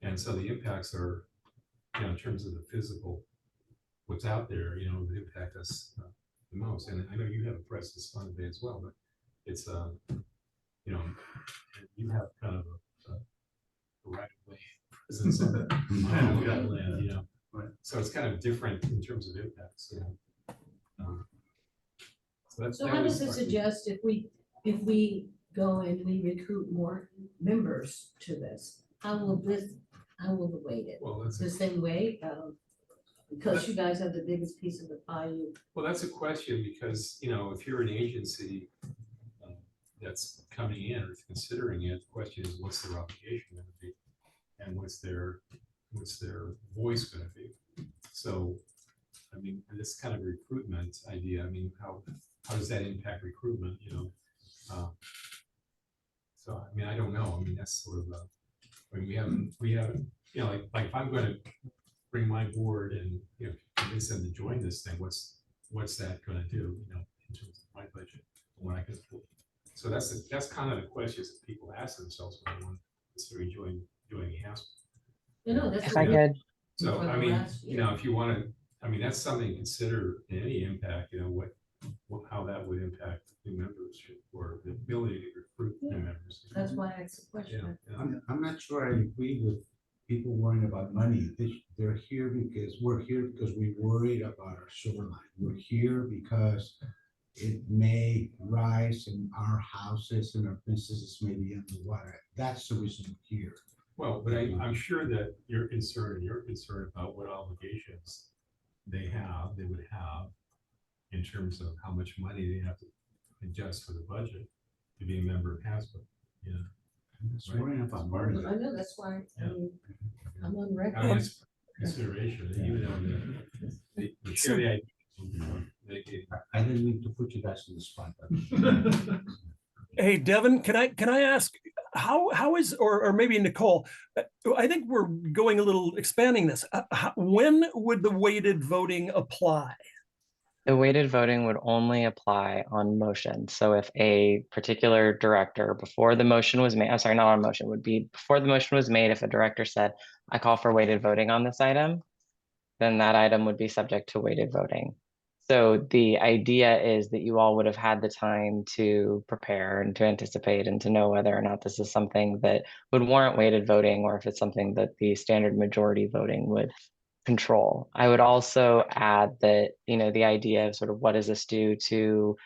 And so the impacts are, in terms of the physical, what's out there, would impact us the most. And I know you have a presence on today as well, but it's, you have kind of a right of way presence on that land, Right. So it's kind of different in terms of impacts. So how does it suggest if we go and we recruit more members to this, how will the weight it? Well, that's The same way, Because you guys have the biggest piece of the pie, you, Well, that's a question because, you know, if you're an agency that's coming in or considering it, the question is, what's their obligation going to be? And what's their voice going to be? So, I mean, this kind of recruitment idea, I mean, how does that impact recruitment, you know? So, I mean, I don't know. I mean, that's sort of I mean, we haven't, you know, like if I'm going to bring my board and, you know, convince them to join this thing, what's that going to do, you know, in terms of my budget, when I can afford. So that's kind of the questions that people ask themselves when they want to consider joining HASPA. you know, that's. If what I we- could, So, for the I mean, last you know, if you want to, I mean, that's something to consider in any impact, you know, how that would impact new members or the ability to recruit new members. That's why I asked the Yeah, question. yeah. I'm not sure I agree with people worrying about money. They're here because we're here because we worried about our shoreline. We're here because it may rise and our houses and our businesses may be underwater. That's the reason we're here. Well, but I'm sure that you're concerned about what obligations they would have in terms of how much money they have to adjust for the budget to be a member of HASPA, you know. I'm just worrying about money. I know, that's why, I Yeah. mean, I'm on I mean, record. it's consideration, even though the share the idea. I didn't mean to put you guys in the spot. Hey, Devin, can I ask how is, or maybe Nicole, I think we're going a little expanding this. When would the weighted voting apply? the weighted voting would only apply on motion. So if a particular director, before the motion was made, I'm sorry, not on motion, would be before the motion was made, if a director said, I call for weighted voting on this item, then that item would be subject to weighted voting. So the idea is that you all would have had the time to prepare and to anticipate and to know whether or not this is something that would warrant weighted voting, or if it's something that the standard majority voting would control. I would also add that, you know, the idea of sort of what does this do to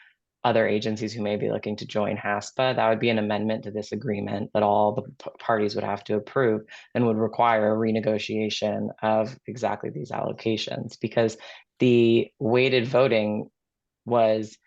other agencies who may be looking to join HASPA, that would be an amendment to this agreement that all the parties would have to approve and would require a renegotiation of exactly these allocations, because the weighted voting was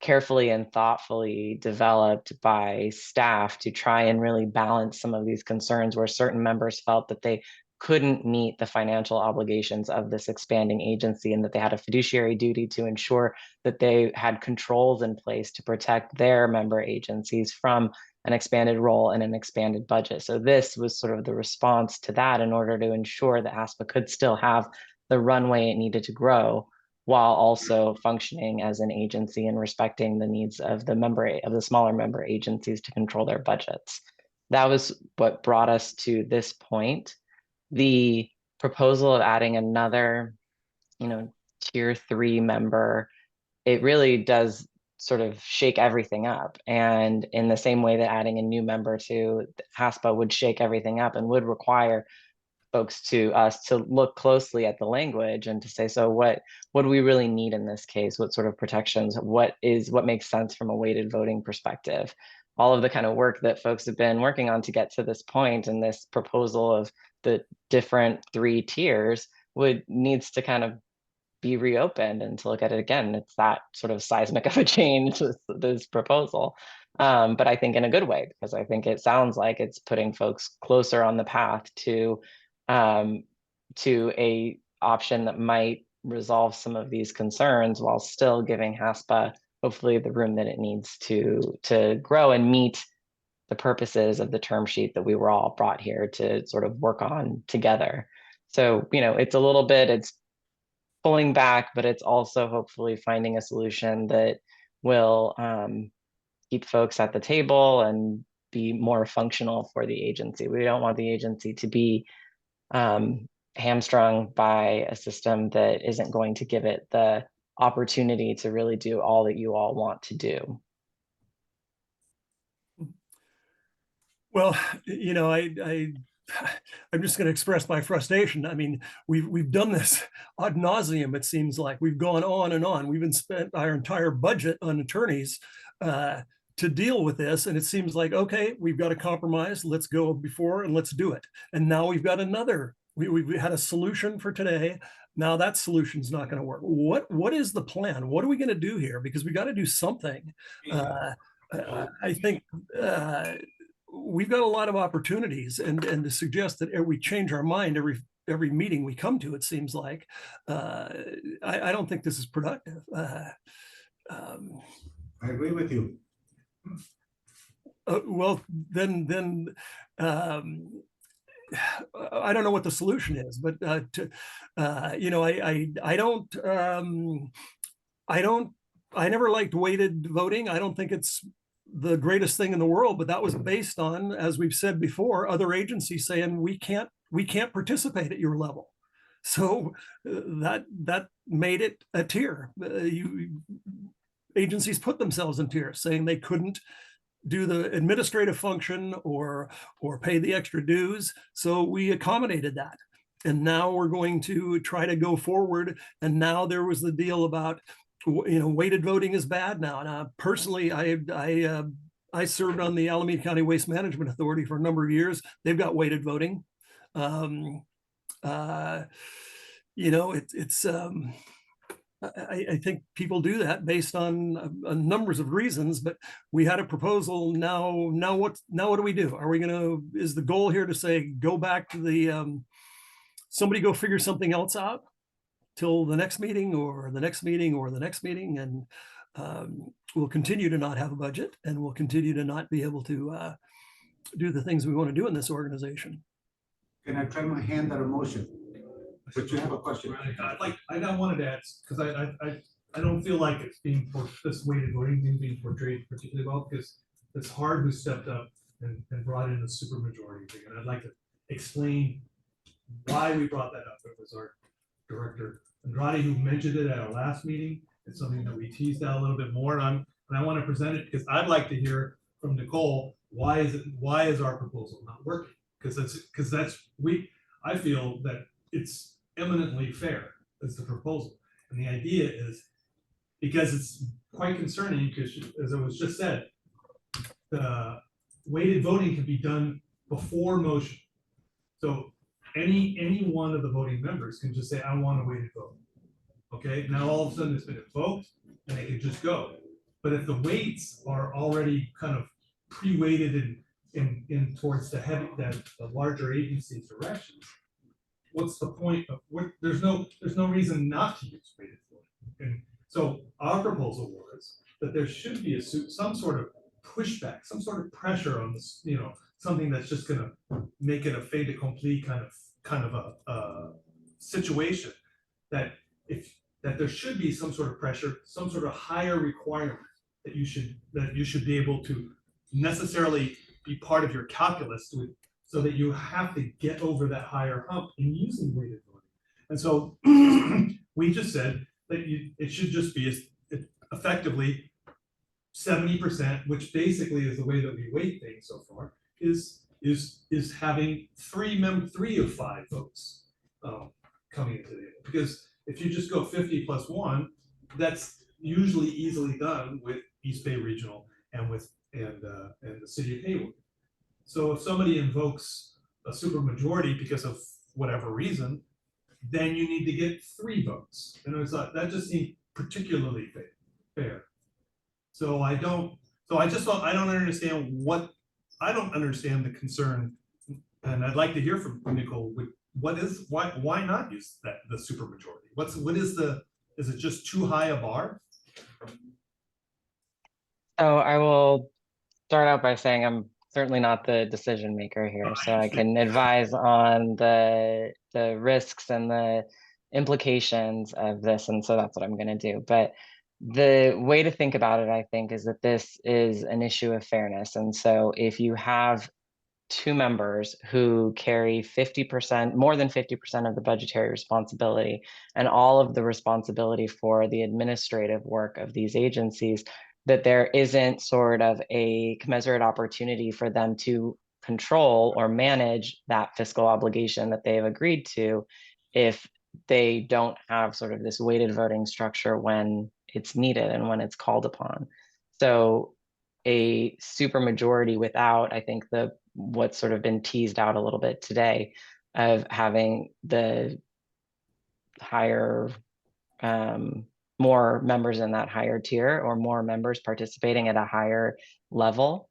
carefully and thoughtfully developed by staff to try and really balance some of these concerns where certain members felt that they couldn't meet the financial obligations of this expanding agency and that they had a fiduciary duty to ensure that they had controls in place to protect their member agencies from an expanded role and an expanded budget. So this was sort of the response to that in order to ensure that HASPA could still have the runway it needed to grow while also functioning as an agency and respecting the needs of the smaller member agencies to control their budgets. That was what brought us to this point. The proposal of adding another, you know, tier 3 member, it really does sort of shake everything up. And in the same way that adding a new member to HASPA would shake everything up and would require us to look closely at the language and to say, so what do we really need in this case? What sort of protections? What makes sense from a weighted voting perspective? All of the kind of work that folks have been working on to get to this point, and this proposal of the different 3 tiers needs to kind of be reopened and to look at it again. It's that sort of seismic of a change, this proposal. But I think in a good way, because I think it sounds like it's putting folks closer on the path to a option that might resolve some of these concerns while still giving HASPA hopefully the room that it needs to grow and meet the purposes of the term sheet that we were all brought here to sort of work on together. So, you know, it's pulling back, but it's also hopefully finding a solution that will keep folks at the table and be more functional for the agency. We don't want the agency to be hamstrung by a system that isn't going to give it the opportunity to really do all that you all want to do. Well, you know, I'm just going to express my frustration. I mean, we've done this ad nauseum. It seems like we've gone on and on. We've been spent our entire budget on attorneys to deal with this, and it seems like, okay, we've got a compromise. Let's go before and let's do it. And now we've got another we had a solution for today. Now that solution's not going to work. What is the plan? What are we going to do here? Because we got to do something. I think we've got a lot of opportunities, and to suggest that we change our mind every meeting we come to, it seems like, I don't think this is productive. I agree with you. Well, then I don't know what the solution is, but you know, I never liked weighted voting. I don't think it's the greatest thing in the world, but that was based on, as we've said before, other agencies saying we can't participate at your level. So that made it a tier. Agencies put themselves in tiers, saying they couldn't do the administrative function or pay the extra dues. So we accommodated that. And now we're going to try to go forward. And now there was the deal about, you know, weighted voting is bad now. And personally, I served on the Alameda County Waste Management Authority for a number of years. They've got weighted voting. You know, I think people do that based on numbers of reasons, but we had a proposal. Now what do we do? Are we is the goal here to say, go back to the, somebody go figure something else out till the next meeting or the next meeting or the next meeting, and we'll continue to not have a budget, and we'll continue to not be able to do the things we want to do in this organization. Can I try my hand at a motion? But you have a question. I wanted to ask, because I don't feel like it's being, this weighted voting being portrayed particularly well, because it's Hard who stepped up and brought in the supermajority thing, and I'd like to explain why we brought that up. It was our director, Andrade, who mentioned it at our last meeting. It's something that we teased out a little bit more, and I want to present it because I'd like to hear from Nicole, why is our proposal not working? I feel that it's eminently fair as the proposal. And the idea is, because it's quite concerning, because as it was just said, the weighted voting can be done before motion. So any one of the voting members can just say, I want a weighted vote. Okay, now all of a sudden it's been invoked and they can just go. But if the weights are already kind of pre-weighted in towards the larger agency's direction, what's the point of there's no reason not to use weighted voting. And so our proposal was that there should be some sort of pushback, some sort of pressure on this, you know, something that's just gonna make it a fait accompli kind of a situation, that there should be some sort of pressure, some sort of higher requirement that you should be able to necessarily be part of your calculus so that you have to get over that higher hump in using weighted voting. And so we just said that it should just be effectively 70%, which basically is the way that we weight things so far, is having three of 5 votes coming into the, because if you just go 50 plus 1, that's usually easily done with East Bay Regional and the city of Hayward. So if somebody invokes a supermajority because of whatever reason, then you need to get 3 votes. And it's like, that just seems particularly fair. So I don't understand the concern, and I'd like to hear from Nicole. Why not use the supermajority? Is it just too high a bar? So I will start out by saying I'm certainly not the decision maker here, so I can advise on the risks and the implications of this, and so that's what I'm going to do. But the way to think about it, I think, is that this is an issue of fairness. And so if you have 2 members who carry 50%, more than 50% of the budgetary responsibility and all of the responsibility for the administrative work of these agencies, that there isn't sort of a commensurate opportunity for them to control or manage that fiscal obligation that they've agreed to if they don't have sort of this weighted voting structure when it's needed and when it's called upon. So a supermajority without, I think, what's sort of been teased out a little bit today, of having the higher, more members in that higher tier or more members participating at a higher level,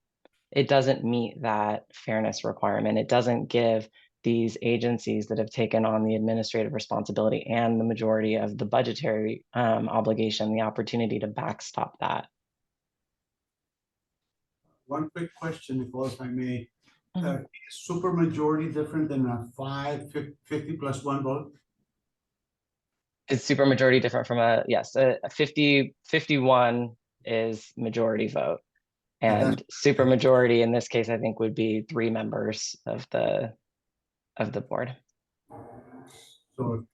it doesn't meet that fairness requirement. It doesn't give these agencies that have taken on the administrative responsibility and the majority of the budgetary obligation the opportunity to backstop that. One quick question, Nicole, if I may. Mhm. Is supermajority different than a 50 plus one vote? Is supermajority different from a, yes, a 51 is majority vote. And supermajority in this case, I think would be 3 members of the board. So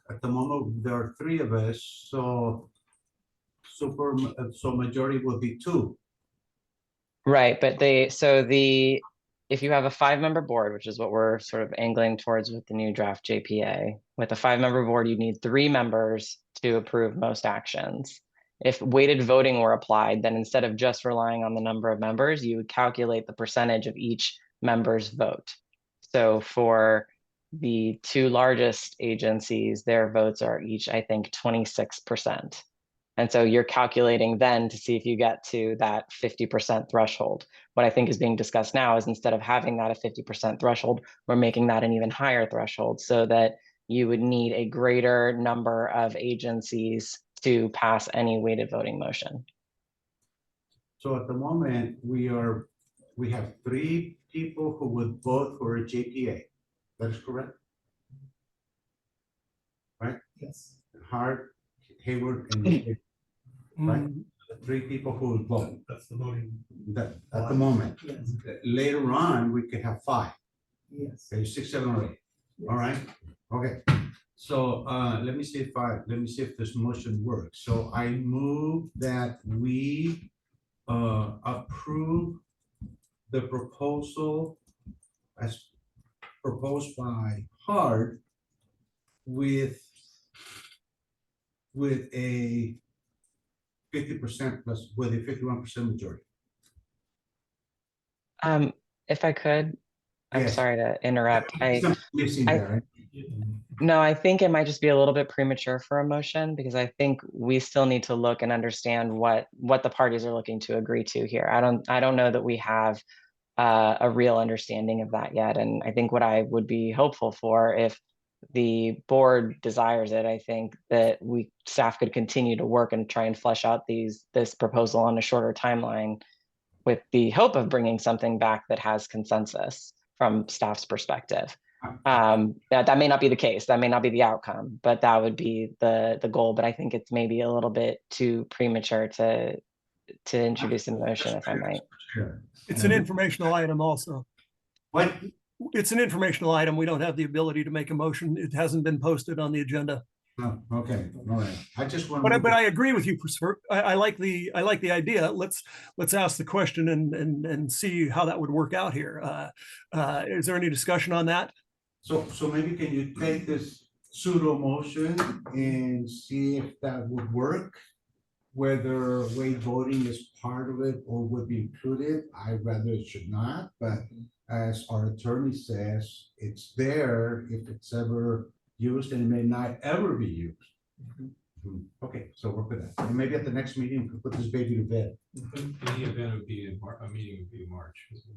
at the moment, there are 3 of us, so so majority will be 2. Right, but if you have a 5-member board, which is what we're sort of angling towards with the new draft JPA, with a 5-member board, you need 3 members to approve most actions. If weighted voting were applied, then instead of just relying on the number of members, you would calculate the percentage of each member's vote. So for the 2 largest agencies, their votes are each, I think, 26%. And so you're calculating then to see if you get to that 50% threshold. What I think is being discussed now is instead of having that a 50% threshold, we're making that an even higher threshold so that you would need a greater number of agencies to pass any weighted voting motion. So at the moment, we have 3 people who would vote for a JPA. That is correct? Right? Yes. Hart, Hayward, and David, right? Mm, 3 people who would vote. That's the voting. That at the moment. Yes, Later on, we could have 5. yes. Okay, 6, 7, or 8. All right. Okay. So let me see if this motion works. So I move that we approve the proposal as proposed by Hart with a 50% plus with a 51% majority. If I could, I'm Yes. sorry to interrupt. Something missing I- there, right? No, I think it might just be a little bit premature for a motion because I think we still need to look and understand what the parties are looking to agree to here. I don't know that we have a real understanding of that yet. And I think what I would be hopeful for if the board desires it, I think that staff could continue to work and try and flesh out this proposal on a shorter timeline with the hope of bringing something back that has consensus from staff's perspective. That may not be the case, that may not be the outcome, but that would be the goal. But I think it's maybe a little bit too premature to introduce a motion, if I might. Sure. It's an informational item also. What? It's an informational item. We don't have the ability to make a motion. It hasn't been posted on the agenda. Oh, okay, all right. I just want. But I agree with you. I like the idea. Let's ask the question and see how that would work out here. Is there any discussion on that? So maybe can you take this pseudo motion and see if that would work? Whether weight voting is part of it or would be included, I'd rather it should not, but as our attorney says, it's there if it's ever used and it may not ever be used. Okay, so work with that. And maybe at the next meeting, we can put this baby to bed. In the event would be a meeting would be in March.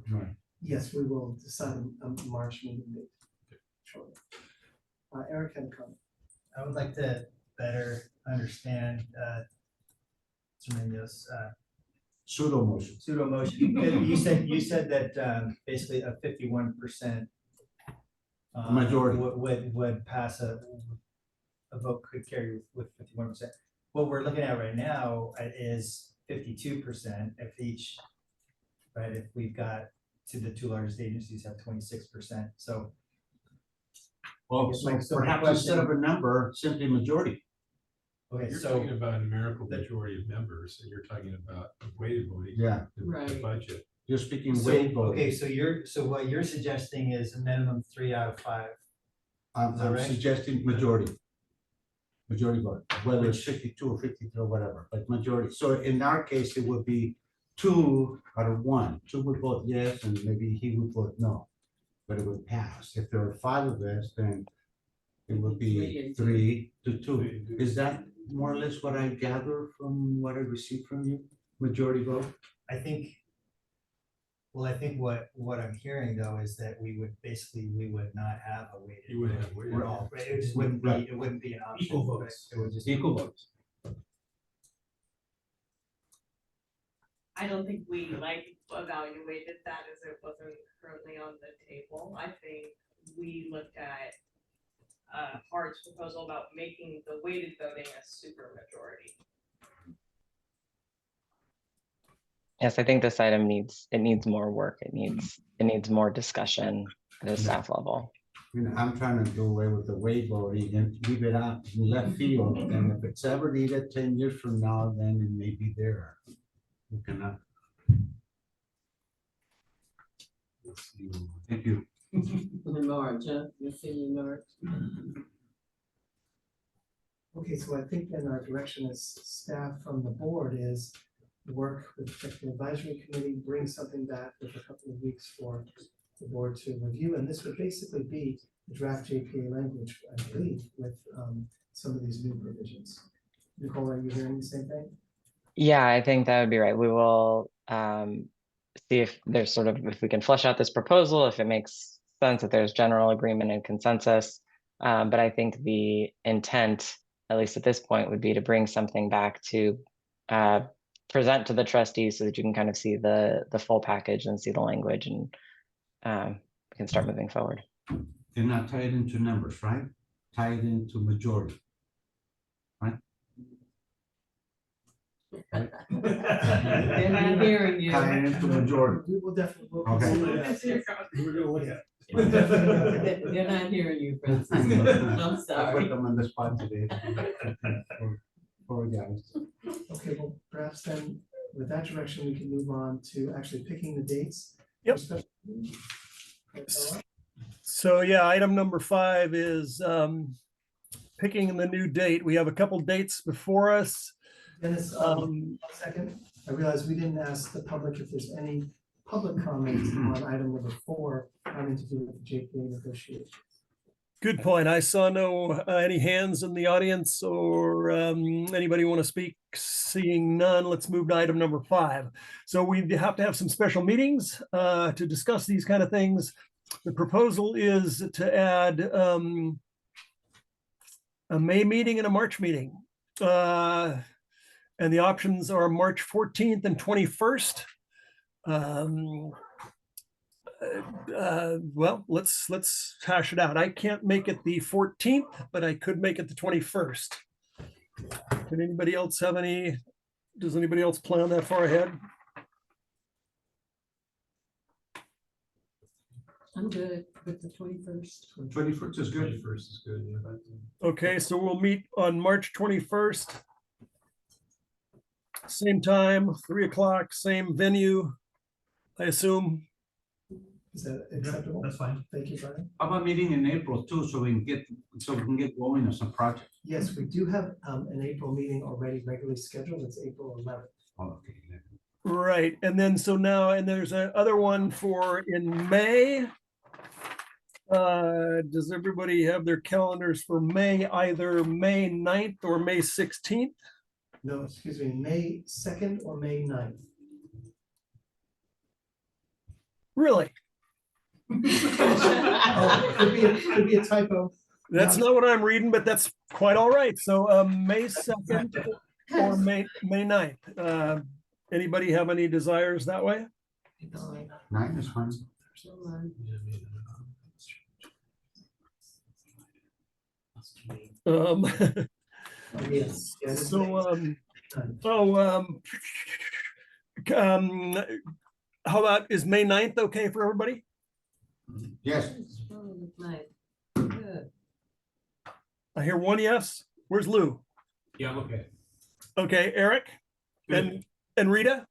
Right. Yes, we will decide on March meeting date. Shortly. Eric had a comment. I would like to better understand Mr. Mendo's Pseudo motion. pseudo motion. You said that basically a 51% Majority. would pass a vote could carry with 51%. What we're looking at right now is 52% if each, right? If we've got the 2 largest agencies have 26%. So Well, so perhaps instead of a number, simply majority. okay, You're so talking about a numerical majority of members, and you're talking about weighted voting. Yeah. The Right. budget. You're speaking so weight voting. okay, so what you're suggesting is a minimum 3 out of 5. Is that I'm right? suggesting majority. Majority vote, whether it's 52 or 53 or whatever, but majority. So in our case, it would be 2 out of 1. 2 would vote yes, and maybe he would vote no. but it would pass. If there were 5 of us, then it would Three be and 3 to 2. Is that more or less what I gather from what I received from you? Majority vote? I think, well, I think what I'm hearing though is that we would not have a weighted. You wouldn't vote have weighted. at all, right? It just wouldn't be, Right. it wouldn't be an option. Equal right? votes. It would just. Equal votes. I don't think we evaluated that as it wasn't currently on the table. I think we looked at Hart's proposal about making the weighted voting a super majority. Yes, I think this item needs more work. It needs more discussion at a staff level. I'm trying to do away with the way voting and leave it out in left field. And if it's ever needed 10 years from now, then it may be there. We cannot. Thank you. In March, huh? You'll see in March. Okay, so I think then our direction as staff from the board is work with the advisory committee, bring something back with a couple of weeks for the board to review, and this would basically be the draft JPA language, I believe, with some of these new provisions. Nicole, are you hearing the same thing? Yeah, I think that would be right. We will see if there's sort of, if we can flesh out this proposal, if it makes sense, if there's general agreement and consensus. But I think the intent, at least at this point, would be to bring something back to present to the trustees so that you can kind of see the full package and see the language, and we can start moving forward. And not tie it into numbers, right? Tie it into majority. They're not hearing you. Tie it into majority. We will definitely. Okay. We're gonna look at. They're not hearing you, Francis. I'm I sorry. put them on the spot today. Poor guys. Okay, well, perhaps then with that direction, we can move on to actually picking the dates. Yep. for special meetings. That's all right. So yeah, item number 5 is picking the new date. We have a couple dates before us. Dennis, 1 second, I realize we didn't ask the public if there's any public comments on item number 4 having to do with the JPA negotiations. Good point. I saw no any hands in the audience or anybody want to speak. Seeing none, let's move to item number 5. So we have to have some special meetings to discuss these kind of things. The proposal is to add a May meeting and a March meeting. And the options are March 14th and 21st. Well, let's hash it out. I can't make it the 14th, but I could make it the 21st. Can anybody else have any, does anybody else plan that far ahead? I'm good with the 21st. 21st is good. First is good. Yeah. Okay, so we'll meet on March 21st. Same time, 3 o'clock, same venue, I assume. Is that acceptable? That's fine. Thank you, Brian. How about meeting in April too, so we can get going on some projects? Yes, we do have an April meeting already regularly scheduled. It's April 11th. Okay. Right, and then so now, and there's another one for in May. Does everybody have their calendars for May, either May 9th or May 16th? No, excuse me, May 2nd or May 9th. Really? Oh, could be a typo. That's not what I'm reading, but that's quite all right. So May 2nd or May 9th. Anybody have any desires that way? 9 is fine. Yes. Yes. So how about, is May 9th okay for everybody? Yes. Good. I hear one yes. Where's Lou? Yeah, I'm okay. Okay, Eric and Rita?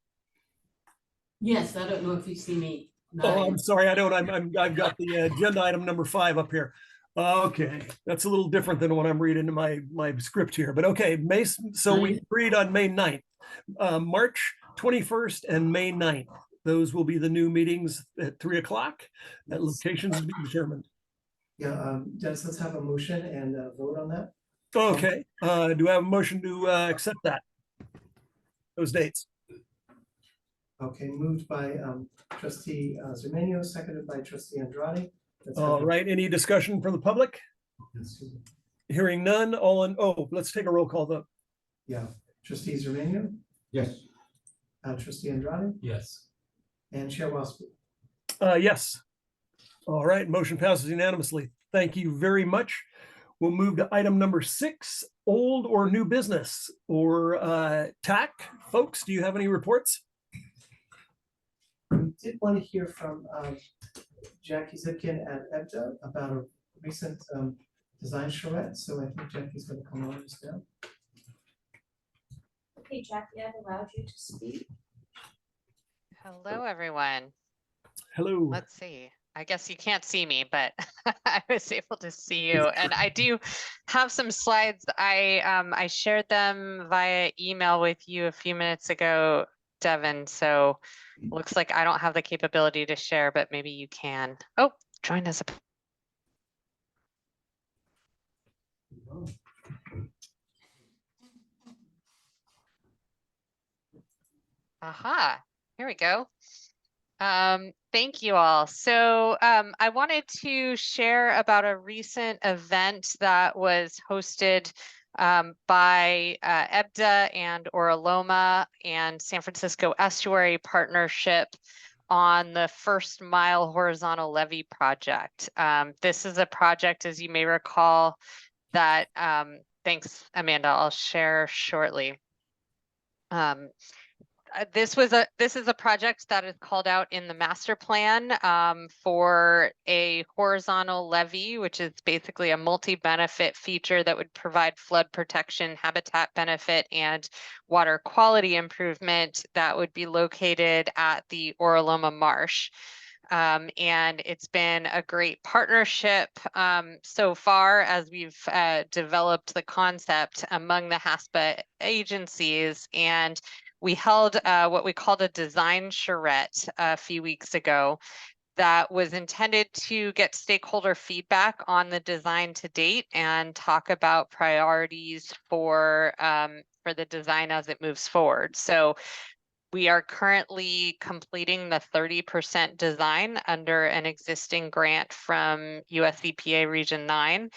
Yes, I don't know if you see me. Oh, I'm sorry, I don't. I've got the agenda item number 5 up here. Okay, that's a little different than what I'm reading in my script here, but okay, so we agreed on May 9th, March 21st and May 9th. Those will be the new meetings at 3 o'clock at locations to be determined. Yeah, Dennis, let's have a motion and vote on that. Okay, do I have a motion to accept that? Those dates? Okay, moved by trustee Zermanio, seconded by trustee Andrade. Let's have All a- right, any discussion from the public? Excuse me. Hearing none, let's take a roll call vote. Yeah, trustee Zermanio, Yes. trustee Andrade, Yes. and Chair Waspel. Yes. All right, motion passes unanimously. Thank you very much. We'll move to item number 6, old or new business or TAC. Folks, do you have any reports? We did want to hear from Jackie Zipkin at EBDA about a recent design charrette, so I think Jackie's going to come on just now. Okay, Jackie, I've allowed you to speak. Hello, everyone. Hello. Let's see. I guess you can't see me, but I was able to see you. And I do have some slides. I shared them via email with you a few minutes ago, Devin. So looks like I don't have the capability to share, but maybe you can. Oh, join us. Aha, here we go. Thank you all. So I wanted to share about a recent event that was hosted by EBDA and Oraloma and San Francisco Estuary Partnership on the First Mile Horizontal Levee project. This is a project, as you may recall, that, thanks, Amanda, I'll share shortly. This is a project that is called out in the master plan for a horizontal levee, which is basically a multi-benefit feature that would provide flood protection, habitat benefit, and water quality improvement that would be located at the Oraloma Marsh. And it's been a great partnership so far as we've developed the concept among the HASPA agencies. And we held what we called a design charrette a few weeks ago that was intended to get stakeholder feedback on the design to date and talk about priorities for the design as it moves forward. So we are currently completing the 30% design under an existing grant from US EPA Region 9.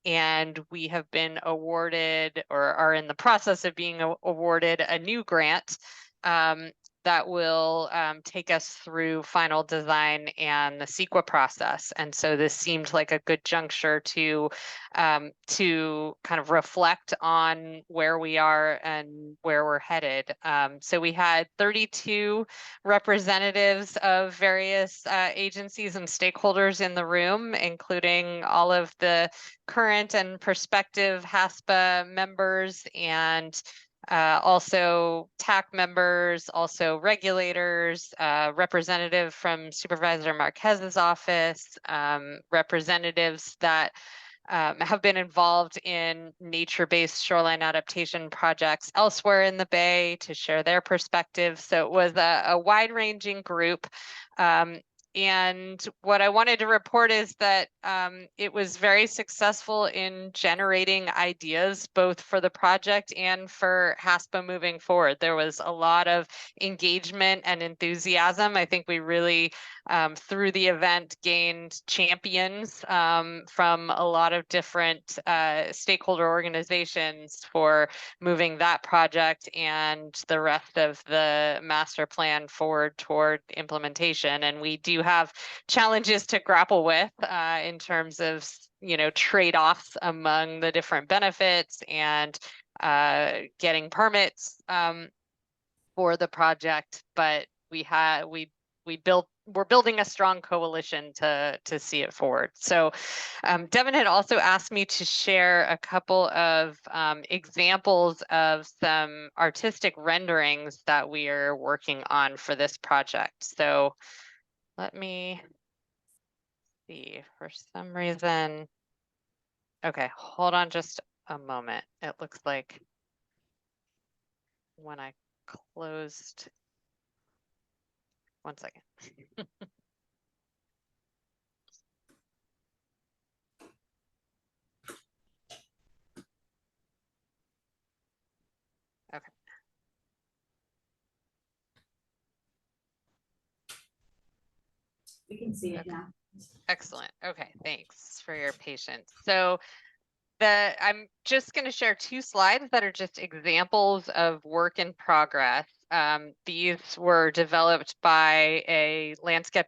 And we have been awarded or are in the process of being awarded a new grant that will take us through final design and the CEQA process. And so this seemed like a good juncture to kind of reflect on where we are and where we're headed. So we had 32 representatives of various agencies and stakeholders in the room, including all of the current and prospective HASPA members and also TAC members, also regulators, representative from Supervisor Marquez's office, representatives that have been involved in nature-based shoreline adaptation projects elsewhere in the Bay to share their perspectives. So it was a wide-ranging group. And what I wanted to report is that it was very successful in generating ideas, both for the project and for HASPA moving forward. There was a lot of engagement and enthusiasm. I think we really, through the event, gained champions from a lot of different stakeholder organizations for moving that project and the rest of the master plan forward toward implementation. And we do have challenges to grapple with in terms of, trade-offs among the different benefits and getting permits for the project. But we're building a strong coalition to see it forward. So Devin had also asked me to share a couple of examples of some artistic renderings that we are working on for this project. So let me see, for some reason. Okay, hold on just a moment. It looks like when I one second. Okay. We can see it now. Excellent. Okay, thanks for your patience. So I'm just going to share 2 slides that are just examples of work in progress. These were developed by a landscape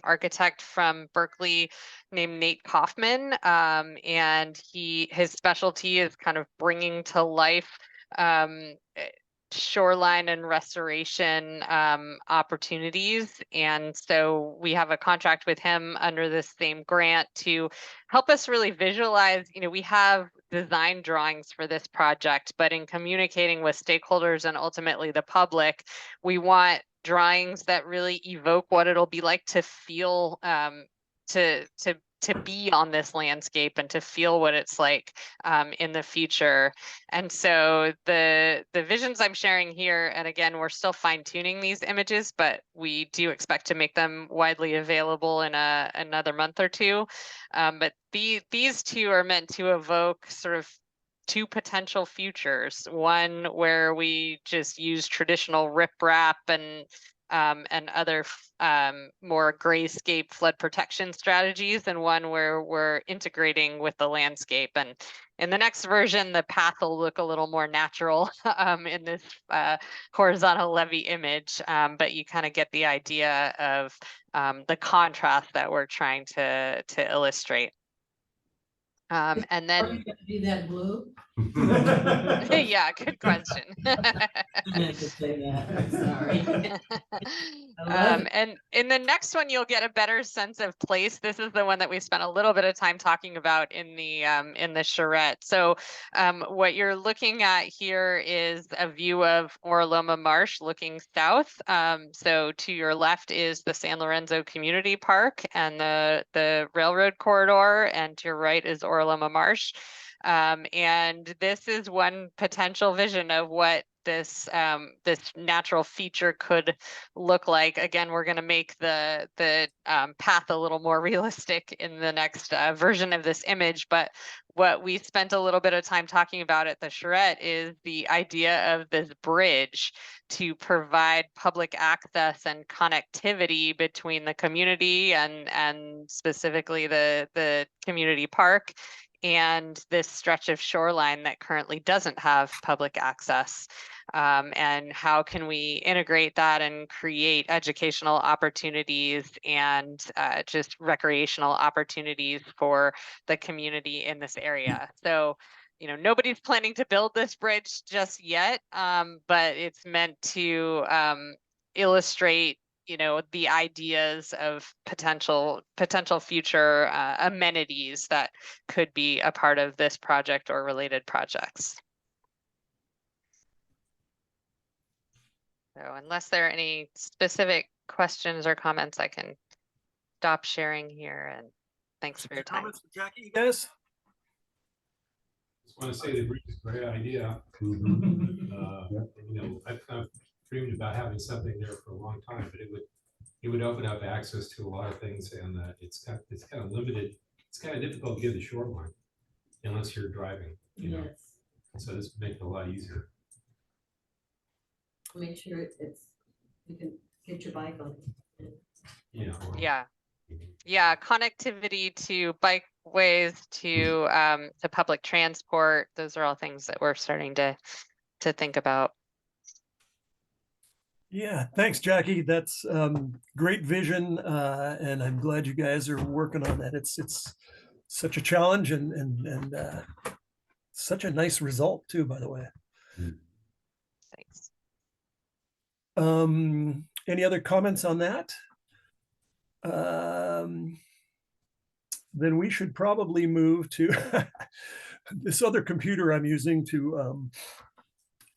architect from Berkeley named Nate Kaufman, and his specialty is kind of bringing to life shoreline and restoration opportunities. And so we have a contract with him under this same grant to help us really visualize, we have design drawings for this project, but in communicating with stakeholders and ultimately the public, we want drawings that really evoke what it'll be like to feel, to be on this landscape and to feel what it's like in the future. And so the visions I'm sharing here, and again, we're still fine tuning these images, but we do expect to make them widely available in another month or two. But these 2 are meant to evoke sort of 2 potential futures. One where we just use traditional riprap and other more grayscape flood protection strategies, and one where we're integrating with the landscape. And in the next version, the path will look a little more natural in this horizontal levee image, but you kind of get the idea of the contrast that we're trying to illustrate. And Are then, you gonna be that blue? yeah, good question. I meant to say that, I'm sorry. I love it. And in the next one, you'll get a better sense of place. This is the one that we spent a little bit of time talking about in the charrette. So what you're looking at here is a view of Orloma Marsh looking south. So to your left is the San Lorenzo Community Park and the railroad corridor, and to your right is Orloma Marsh. And this is one potential vision of what this natural feature could look like. Again, we're going to make the path a little more realistic in the next version of this image. But what we spent a little bit of time talking about at the charrette is the idea of this bridge to provide public access and connectivity between the community and specifically the community park and this stretch of shoreline that currently doesn't have public access. And how can we integrate that and create educational opportunities and just recreational opportunities for the community in this area. So, nobody's planning to build this bridge just yet, but it's meant to illustrate the ideas of potential future amenities that could be a part of this project or related projects. So unless there are any specific questions or comments, I can stop sharing here, and thanks for your time. Comments, Jackie, you guys? Just want to say the bridge is a great idea. I've kind of dreamed about having something there for a long time, but it would open up access to a lot of things, and it's kind of limited. It's kind of difficult to get the shoreline unless you're driving. Yes, So this would make it a lot easier. make sure you can get your bike on it. Yeah, connectivity to bikeways, to public transport. Those are all things that we're starting to think about. Yeah, thanks, Jackie. That's great vision, and I'm glad you guys are working on that. It's such a challenge and such a nice result too, by the way. Thanks. Any other comments on that? Then we should probably move to this other computer I'm using to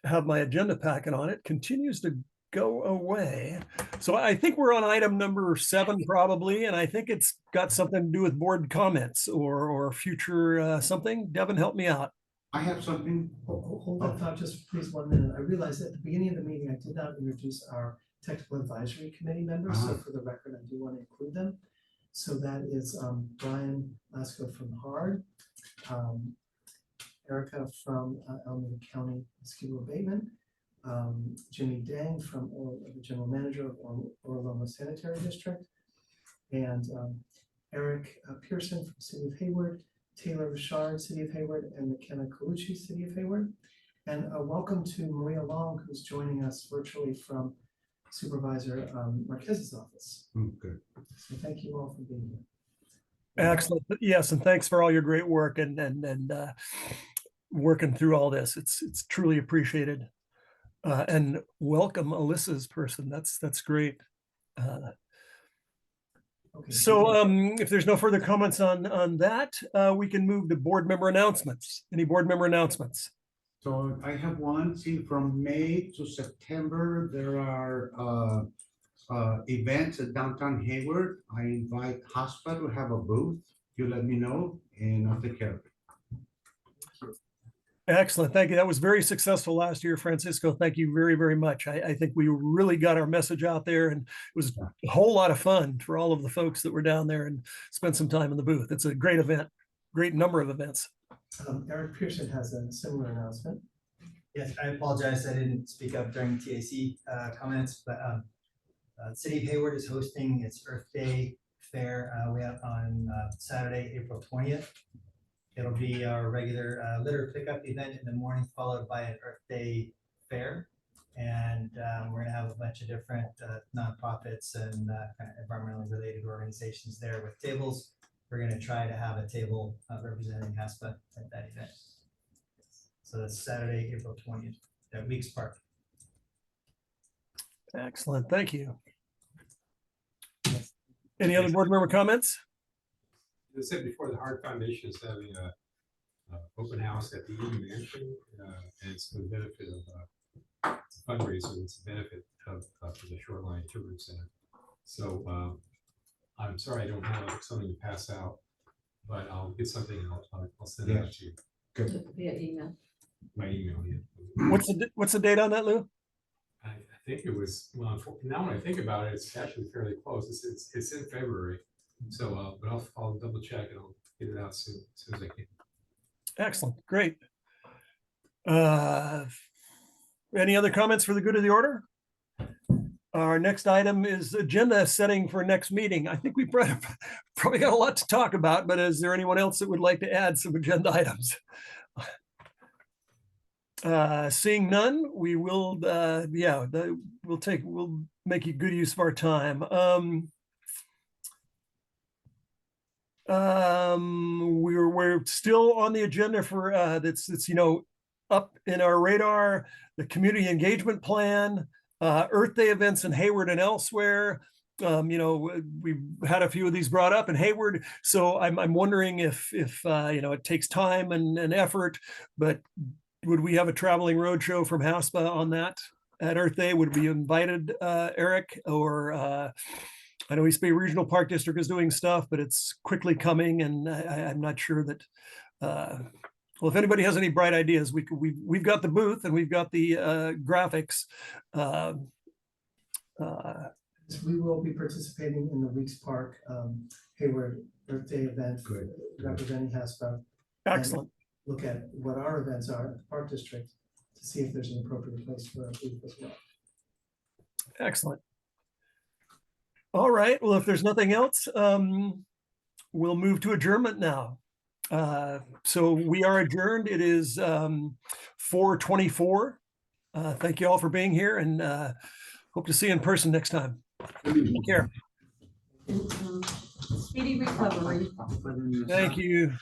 have my agenda packet on. It continues to go away. So I think we're on item number 7 probably, and I think it's got something to do with board comments or future something. Devin, help me out. I have something. Hold that thought just please 1 minute. I realized at the beginning of the meeting, I did not introduce our Technical Advisory Committee members, so for the record, I do want to include them. So that is Brian Lasko from HARD, Erica from Alameda County Mosquito Abatement, Jimmy Dang from the General Manager of Orlando Sanitary District, and Eric Pearson from City of Hayward, Taylor Richard, City of Hayward, and McKenna Colucci, City of Hayward. And welcome to Maria Long, who's joining us virtually from Supervisor Marquez's office. Good. So thank you all for being here. Excellent. Yes, and thanks for all your great work and working through all this. It's truly appreciated. And welcome Alyssa's person. That's great. Okay, So if there's no further comments on that, we can move to board member announcements. Any board member announcements? So I have one, see, from May to September, there are events at downtown Hayward. I invite HASPA to have a booth. You let me know and I'll take care of it. Excellent. Thank you. That was very successful last year, Francisco. Thank you very, very much. I think we really got our message out there, and it was a whole lot of fun for all of the folks that were down there and spent some time in the booth. It's a great event, great number of events. Eric Pearson has a similar announcement. Yes, I apologize, I didn't speak up during TAC comments, but City of Hayward is hosting its Earth Day fair we have on Saturday, April 20th. It'll be our regular litter pickup event in the morning, followed by an Earth Day fair. And we're gonna have a bunch of different nonprofits and kind of environmentally related organizations there with tables. We're gonna try to have a table representing HASPA at that event. So that's Saturday, April 20th at Weeks Park. Excellent. Thank you. Any other board member comments? As I said before, the Hart Foundation is having a open house at the Eden Mansion, and it's for the benefit of it's a fundraiser. It's a benefit of for the Shoreline Tourism Center. So I'm sorry I don't have something to pass out, but I'll get something and I'll send it out to you. Good. Via email. My email. Yeah. What's the date on that, Lou? I think it was, well, now when I think about it, it's actually fairly close. It's in February. So, but I'll double check and I'll get it out soon, as soon as I can. Excellent. Great. Any other comments for the good of the order? Our next item is agenda setting for next meeting. I think we probably got a lot to talk about, but is there anyone else that would like to add some agenda items? Seeing none, we will, we'll make a good use of our time. We're still on the agenda for that's up in our radar, the community engagement plan, Earth Day events in Hayward and elsewhere. We've had a few of these brought up in Hayward, so I'm wondering if it takes time and effort, but would we have a traveling roadshow from HASPA on that at Earth Day? Would we invited Eric, or I know East Bay Regional Park District is doing stuff, but it's quickly coming, and I'm not sure that. Well, if anybody has any bright ideas, we've got the booth and we've got the graphics. We will be participating in the Weeks Park Hayward Earth Day event representing HASPA. Excellent. Look at what our events are at the Park District to see if there's an appropriate place for a booth as well. Excellent. All right. Well, if there's nothing else, we'll move to adjournment now. So we are adjourned. It is 4:24. Thank you all for being here, and hope to see you in person next time. Take care. Speedy recovery. Thank you.